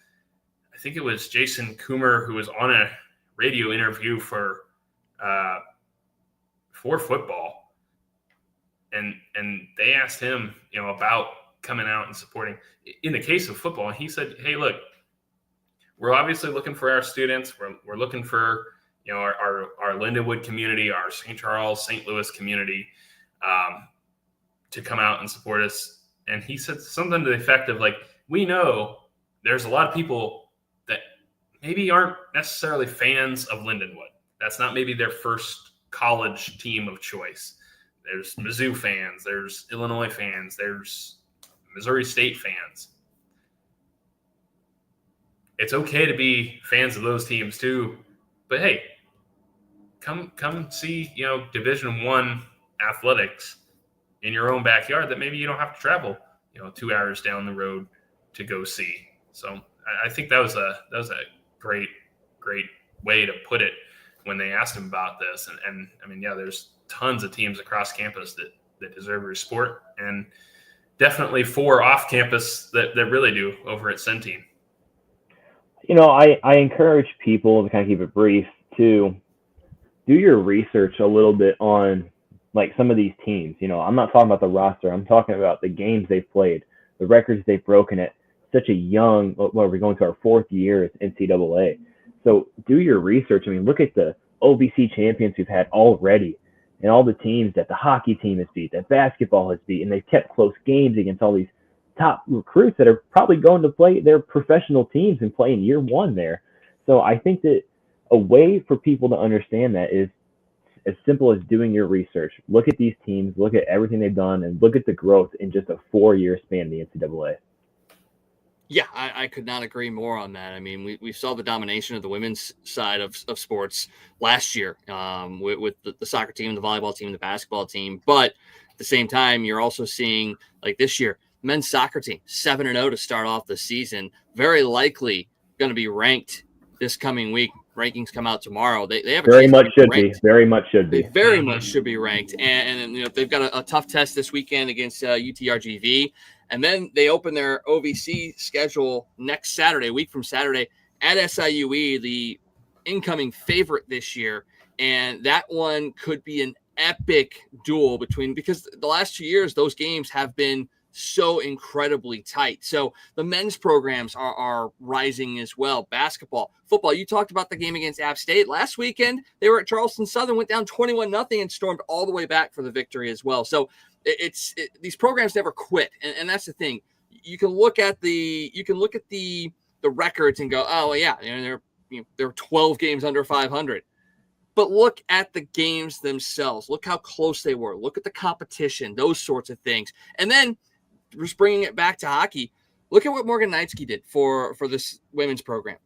I think it was Jason Coomer who was on a radio interview for football. And they asked him, about coming out and supporting. In the case of football, he said, "Hey, look, we're obviously looking for our students. We're looking for, our Lindenwood community, our St. Charles, St. Louis community, to come out and support us." And he said something to the effect of, like, we know there's a lot of people that maybe aren't necessarily fans of Lindenwood. That's not maybe their first college team of choice. There's Mizzou fans, there's Illinois fans, there's Missouri State fans. It's okay to be fans of those teams too, but hey, come see, Division I athletics in your own backyard that maybe you don't have to travel, 2 hours down the road to go see. So I think that was a great way to put it when they asked him about this. And I mean, yeah, there's tons of teams across campus that deserve your support, and definitely 4 off campus that really do over at Centene. I encourage people to kind of keep it brief, to do your research a little bit on, like, some of these teams. I'm not talking about the roster. I'm talking about the games they've played, the records they've broken at such a young, we're going to our 4th year as NCAA. So do your research. I mean, look at the OVC champions we've had already, and all the teams that the hockey team has beat, that basketball has beat, and they've kept close games against all these top recruits that are probably going to play their professional teams and play in year 1 there. So I think that a way for people to understand that is as simple as doing your research. Look at these teams, look at everything they've done, and look at the growth in just a 4-year span in the NCAA. Yeah, I could not agree more on that. I mean, we saw the domination of the women's side of sports last year with the soccer team, the volleyball team, the basketball team. But at the same time, you're also seeing, like this year, men's soccer team 7-0 to start off the season. Very likely going to be ranked this coming week. Rankings come out tomorrow. They have a Very chance much to be should ranked. be. Very much should They be. very much should be ranked. And you know, they've got a tough test this weekend against UTRGV. And then they open their OVC schedule next Saturday, a week from Saturday, at SIUE, the incoming favorite this year. And that one could be an epic duel because the last 2 years, those games have been so incredibly tight. So the men's programs are rising as well. Basketball, football. You talked about the game against App State last weekend. They were at Charleston Southern, went down 21-0 and stormed all the way back for the victory as well. So these programs never quit, and that's the thing. You can look at the records and go, oh well, yeah, they're 12 games under 500. But look at the games themselves. Look how close they were. Look at the competition, those sorts of things. And then just bringing it back to hockey, look at what Morgan Knightsky did for this women's program.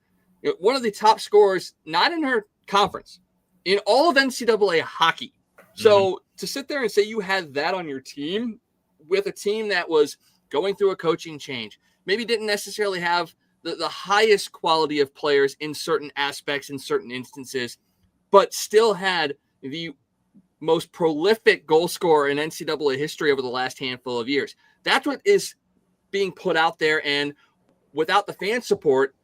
One of the top scorers, not in her conference, in all of NCAA hockey. So to sit there and say you had that on your team with a team that was going through a coaching change, maybe didn't necessarily have the highest quality of players in certain aspects, in certain instances, but still had the most prolific goal scorer in NCAA history over the last handful of years. That's what is being put out there. And without the fan support,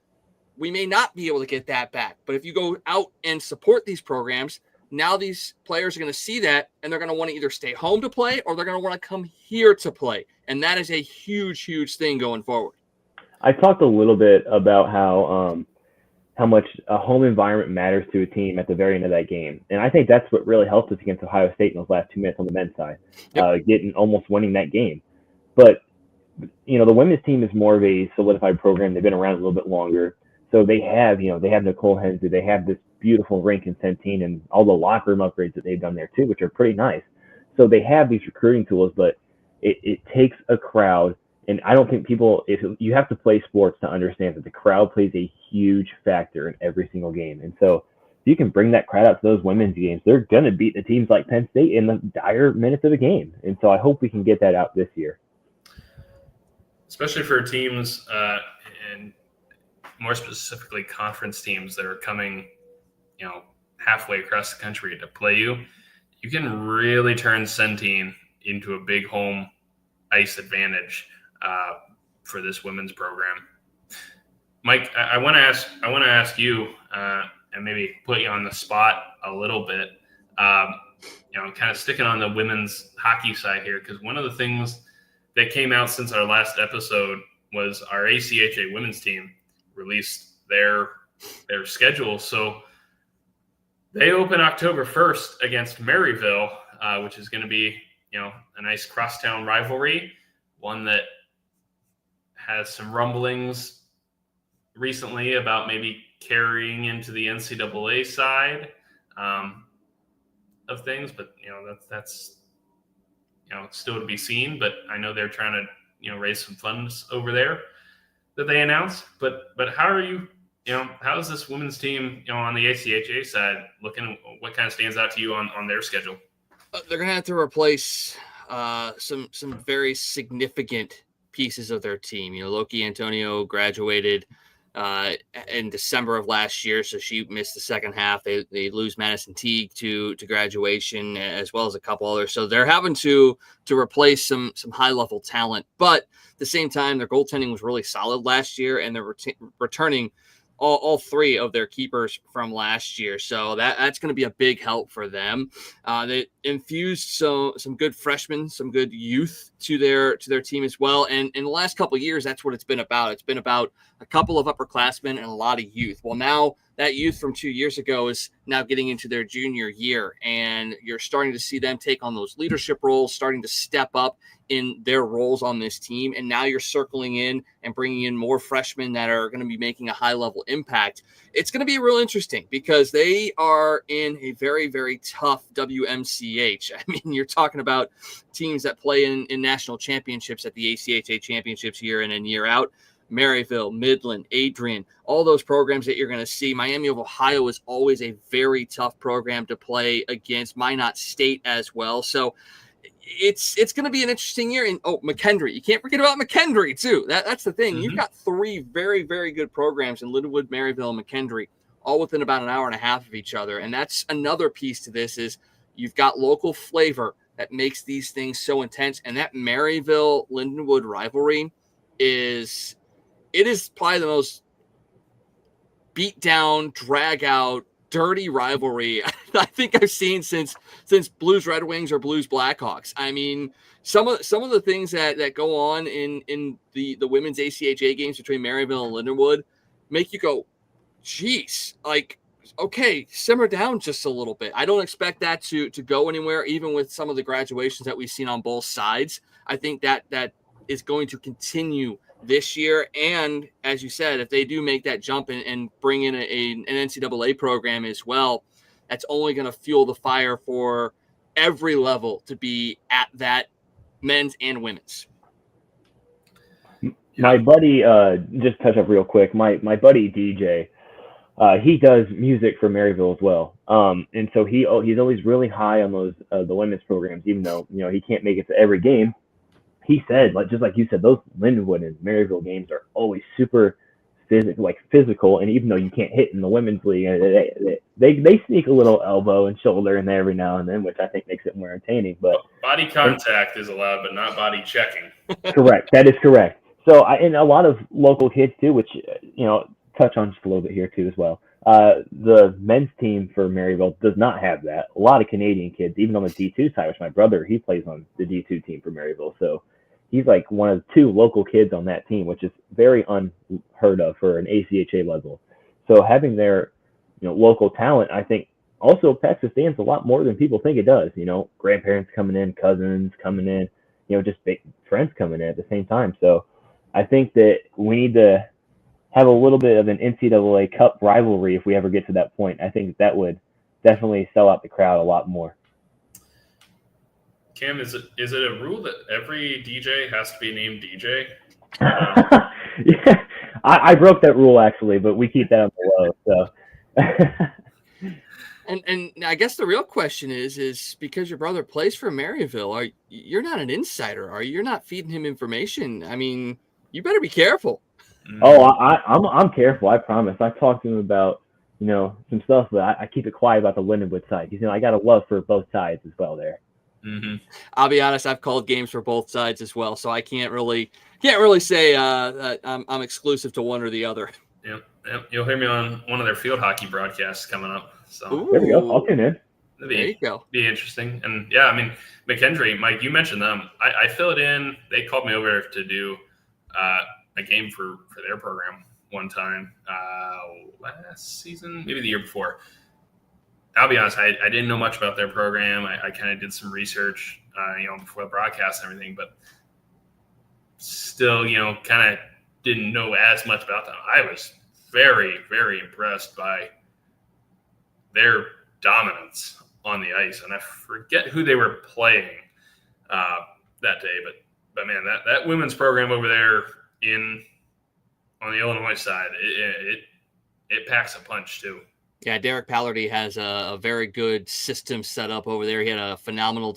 we may not be able to get that back. But if you go out and support these programs, now these players are going to see that, and they're going to want to either stay home to play or they're going to want to come here to play. And that is a huge, huge thing going forward. I talked a little bit about how much a home environment matters to a team at the very end of that game. And I think that's what really helped us against Ohio State in those last 2 minutes on the men's side, almost winning that game. But, the women's team is more of a solidified program. They've been around a little bit longer. So they have Nicole Hensley. They have this beautiful rink in Centene and all the locker room upgrades that they've done there too, which are pretty nice. So they have these recruiting tools, but it takes a crowd. And I don't think you have to play sports to understand that the crowd plays a huge factor in every single game. And so if you can bring that crowd out to those women's games, they're going to beat the teams like Penn State in the dire minutes of the game. And so I hope we can get that out this year. Especially for teams and more specifically conference teams that are coming, halfway across the country to play you can really turn Centene into a big home ice advantage for this women's program. Mike, I want to ask you, and maybe put you on the spot a little bit. Kind of sticking on the women's hockey side here, because one of the things that came out since our last episode was our ACHA women's team released their schedule. So they open October 1st against Maryville, which is going to be a nice crosstown rivalry, one that has some rumblings recently about maybe carrying into the NCAA side of things, but that's still to be seen. But I know they're trying to raise some funds over there that they announced. But how are you? How is this women's team on the ACHA side looking? What kind of stands out to you on their schedule? They're gonna have to replace some very significant pieces of their team. Loki Antonio graduated in December of last year, so she missed the second half. They lose Madison Teague to graduation, as well as a couple others. So they're having to replace some high level talent. But at the same time, their goaltending was really solid last year, and they're returning all three of their keepers from last year. So that's going to be a big help for them. They infused some good freshmen, some good youth to their team as well. And in the last couple of years, that's what it's been about. It's been about a couple of upperclassmen and a lot of youth. Well, now that youth from 2 years ago is now getting into their junior year, and you're starting to see them take on those leadership roles, starting to step up in their roles on this team. And now you're circling in and bringing in more freshmen that are going to be making a high level impact. It's going to be real interesting because they are in a very, very tough WMCH. I mean, you're talking about teams that play in national championships at the ACHA championships year in and year out. Maryville, Midland, Adrian, all those programs that you're going to see. Miami of Ohio is always a very tough program to play against. Minot State as well. So it's going to be an interesting year. And McKendree, you can't forget about McKendree too. That's the thing. You've got three very, very good programs in Lindenwood, Maryville, and McKendree, all within about an hour and a half of each other. And that's another piece to this is you've got local flavor that makes these things so intense. And that Maryville Lindenwood rivalry is probably the most beat down, drag out, dirty rivalry I think I've seen since Blues Red Wings or Blues Blackhawks. I mean, some of the things that go on in the women's ACHA games between Maryville and Lindenwood make you go, geez, like, okay, simmer down just a little bit. I don't expect that to go anywhere, even with some of the graduations that we've seen on both sides. I think that is going to continue this year. And as you said, if they do make that jump and bring in an NCAA program as well, that's only going to fuel the fire for every level to be at that men's and women's. My buddy, just touch up real quick. My buddy DJ, he does music for Maryville as well. And so he's always really high on those the women's programs, even though he can't make it to every game. He said, just like you said, those Lindenwood and Maryville games are always super physical, and even though you can't hit in the women's league, they sneak a little elbow and shoulder in there every now and then, which I think makes it more entertaining. But body contact is allowed, but not body checking. Correct. That is correct. So, and a lot of local kids too, which touch on just a little bit here too as well. The men's team for Maryville does not have that. A lot of Canadian kids, even on the D2 side, which my brother, he plays on the D2 team for Maryville. So he's like one of the two local kids on that team, which is very unheard of for an ACHA level. So having their, local talent, I think also packs the stands a lot more than people think it does. Grandparents coming in, cousins coming in, just big friends coming in at the same time. So I think that we need to have a little bit of an NCAA Cup rivalry if we ever get to that point. I think that would definitely sell out the crowd a lot more. Cam, is it a rule that every DJ has to be named DJ? Yeah, I broke that rule actually, but we keep that on the low. So, and I guess the real question is because your brother plays for Maryville, you're not an insider, are you? You're not feeding him information. I mean, you better be careful. Oh, I'm careful. I promise. I talked to him about some stuff, but I keep it quiet about the Lindenwood side. Because I got a love for both sides as well there. Mm-hmm. I'll be honest, I've called games for both sides as well, so I can't really say that I'm exclusive to one or the other. Yep. You'll hear me on one of their field hockey broadcasts coming up. So there we go. I'll tune in. There you go. Be interesting. And yeah, I mean, McKendree, Mike, you mentioned them. I fill it in. They called me over to do a game for their program one time last season, maybe the year before. I'll be honest, I didn't know much about their program. I kind of did some research, before the broadcast and everything, but still, kind of didn't know as much about them. I was very, very impressed by their dominance on the ice, and I forget who they were playing that day, but man, that women's program over there on the Illinois side, it packs a punch too. Yeah, Derek Pallardy has a very good system set up over there. He had a phenomenal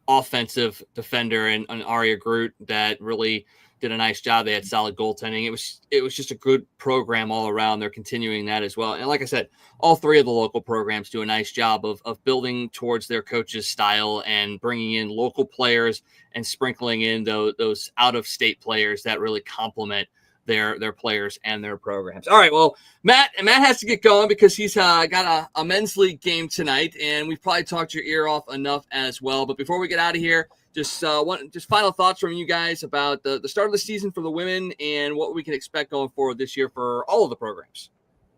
offensive defender and an Aria Groot that really did a nice job. They had solid goaltending. It was just a good program all around. They're continuing that as well. And like I said, all three of the local programs do a nice job of building towards their coach's style and bringing in local players and sprinkling in those out-of-state players that really complement their players and their programs. All right, well, Matt has to get going because he's got a men's league game tonight, and we've probably talked your ear off enough as well. But before we get out of here, just final thoughts from you guys about the start of the season for the women and what we can expect going forward this year for all of the programs.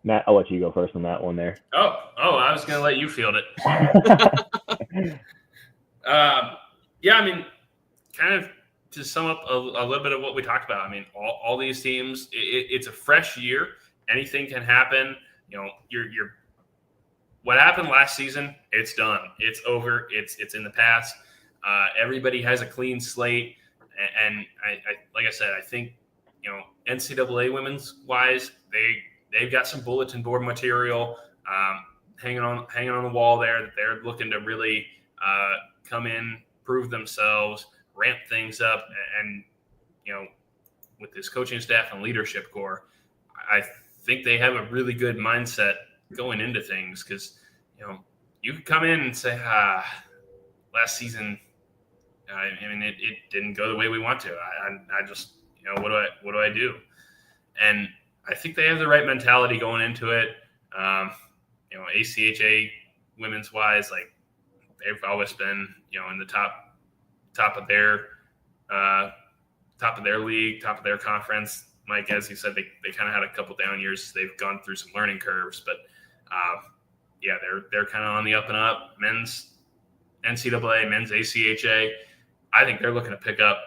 Matt, I'll let you go first on that one there. Oh, I was going to let you field it. Yeah, I mean, kind of to sum up a little bit of what we talked about. I mean, all these teams, it's a fresh year. Anything can happen. You're what happened last season, it's done. It's over. It's in the past. Everybody has a clean slate. And I like I said, I think NCAA women's wise, they've got some bulletin board material hanging on the wall there that they're looking to really come in, prove themselves, ramp things up, and with this coaching staff and leadership core, I think they have a really good mindset going into things because you could come in and say, last season, it didn't go the way we want to. I just what do I do? And I think they have the right mentality going into it. ACHA women's wise, like they've always been in the top of their league, top of their conference. Mike, as you said, they kind of had a couple down years. They've gone through some learning curves, but they're kind of on the up and up. Men's NCAA, men's ACHA. I think they're looking to pick up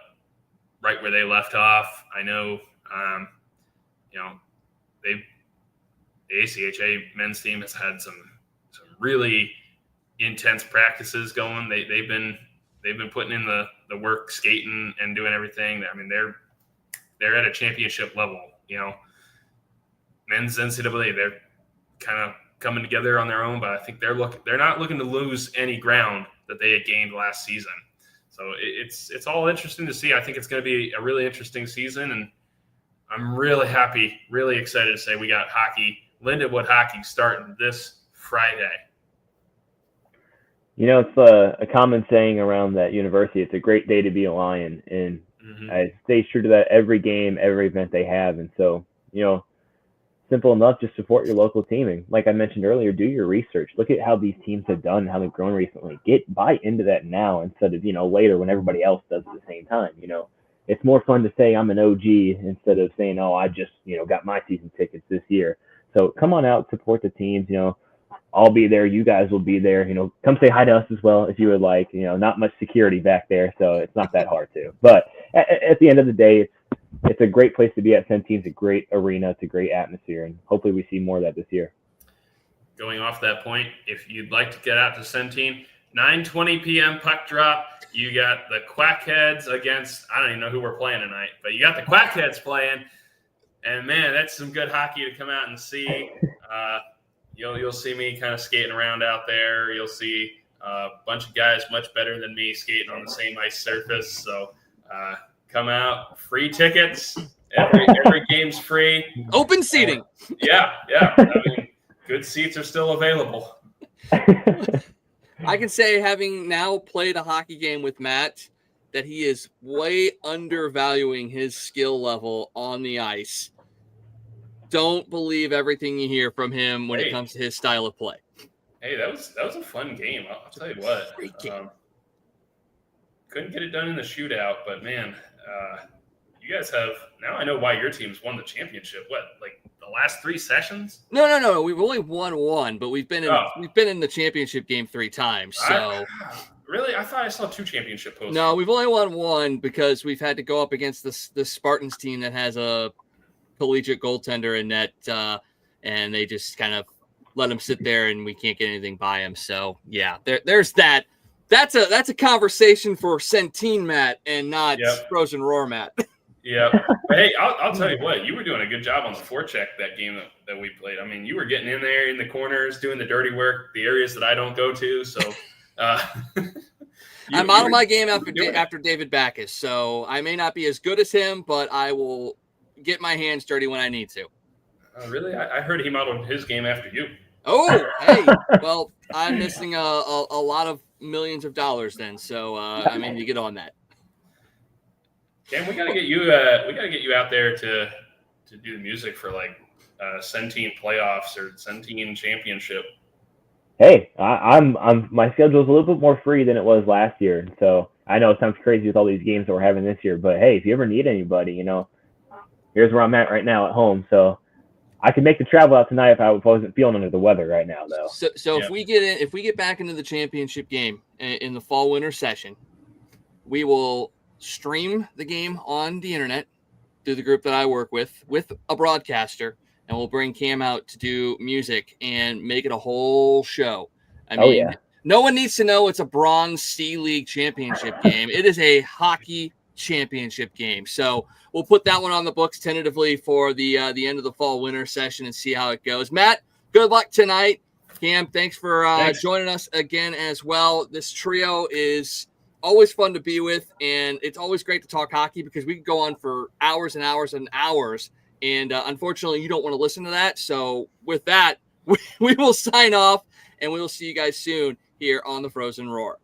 right where they left off. I know, the ACHA men's team has had some really intense practices going. They've been putting in the work, skating and doing everything. I mean, they're at a championship level. Men's NCAA, they're kind of coming together on their own, but I think they're not looking to lose any ground that they had gained last season. So it's all interesting to see. I think it's going to be a really interesting season, and I'm really happy, really excited to say we got Lindenwood Hockey starting this Friday. It's a common saying around that university. It's a great day to be a Lion, and I stay true to that every game, every event they have. And so, simple enough, just support your local team. And like I mentioned earlier, do your research. Look at how these teams have done, how they've grown recently. Buy into that now instead of, later when everybody else does at the same time. It's more fun to say I'm an OG instead of saying, oh, I just, got my season tickets this year. So come on out, support the teams. I'll be there. You guys will be there. Come say hi to us as well if you would like. Not much security back there, so it's not that hard to. But at the end of the day, it's a great place to be at Centene. It's a great arena. It's a great atmosphere, and hopefully we see more of that this year. Going off that point, if you'd like to get out to Centene, 9:20 p.m. puck drop. You got the Quackheads against, I don't even know who we're playing tonight, but you got the Quackheads playing, and man, that's some good hockey to come out and see. You'll see me kind of skating around out there. You'll see a bunch of guys much better than me skating on the same ice surface. So come out, free tickets. Every game's free. Open seating. Yeah. I mean, good seats are still available. I can say, having now played a hockey game with Matt, that he is way undervaluing his skill level on the ice. Don't believe everything you hear from him when it comes to his style of play. Hey, that was a fun game. I'll tell you what. Great game. Couldn't get it done in the shootout, but man, you guys have now. I know why your team's won the championship. What, like the last 3 sessions? No. We've only won one, but we've been in the championship game 3 times. So really, I thought I saw 2 championship posters. No, we've only won one because we've had to go up against the Spartans team that has a collegiate goaltender in net, and they just kind of let him sit there, and we can't get anything by him. So yeah, there's that. That's a conversation for Centene Matt and not Frozen Roar Matt. Yeah. But hey, I'll tell you what, you were doing a good job on the forecheck that game that we played. I mean, you were getting in there in the corners, doing the dirty work, the areas that I don't go to. So I'm out of my game after David Backus, so I may not be as good as him, but I will get my hands dirty when I need to. Really? I heard he modeled his game after you. Oh, hey. Well, I'm missing a lot of millions of dollars then, so I mean, you get on that. Cam, we gotta get you out there to do the music for like Centene playoffs or Centene championship. Hey, I'm my schedule is a little bit more free than it was last year, and so I know it sounds crazy with all these games that we're having this year, but hey, if you ever need anybody, here's where I'm at right now at home. So I could make the travel out tonight if I wasn't feeling under the weather right now, though. So if we get back into the championship game in the fall winter session, we will stream the game on the internet through the group that I work with a broadcaster, and we'll bring Cam out to do music and make it a whole show. I mean, no one needs to know it's a Bronze C League championship game. It is a hockey championship game. So we'll put that one on the books tentatively for the end of the fall winter session and see how it goes. Matt, good luck tonight. Cam, thanks for joining us again as well. This trio is always fun to be with, and it's always great to talk hockey because we can go on for hours and hours and hours. And unfortunately, you don't want to listen to that. So with that, we will sign off, and we will see you guys soon here on the Frozen Roar.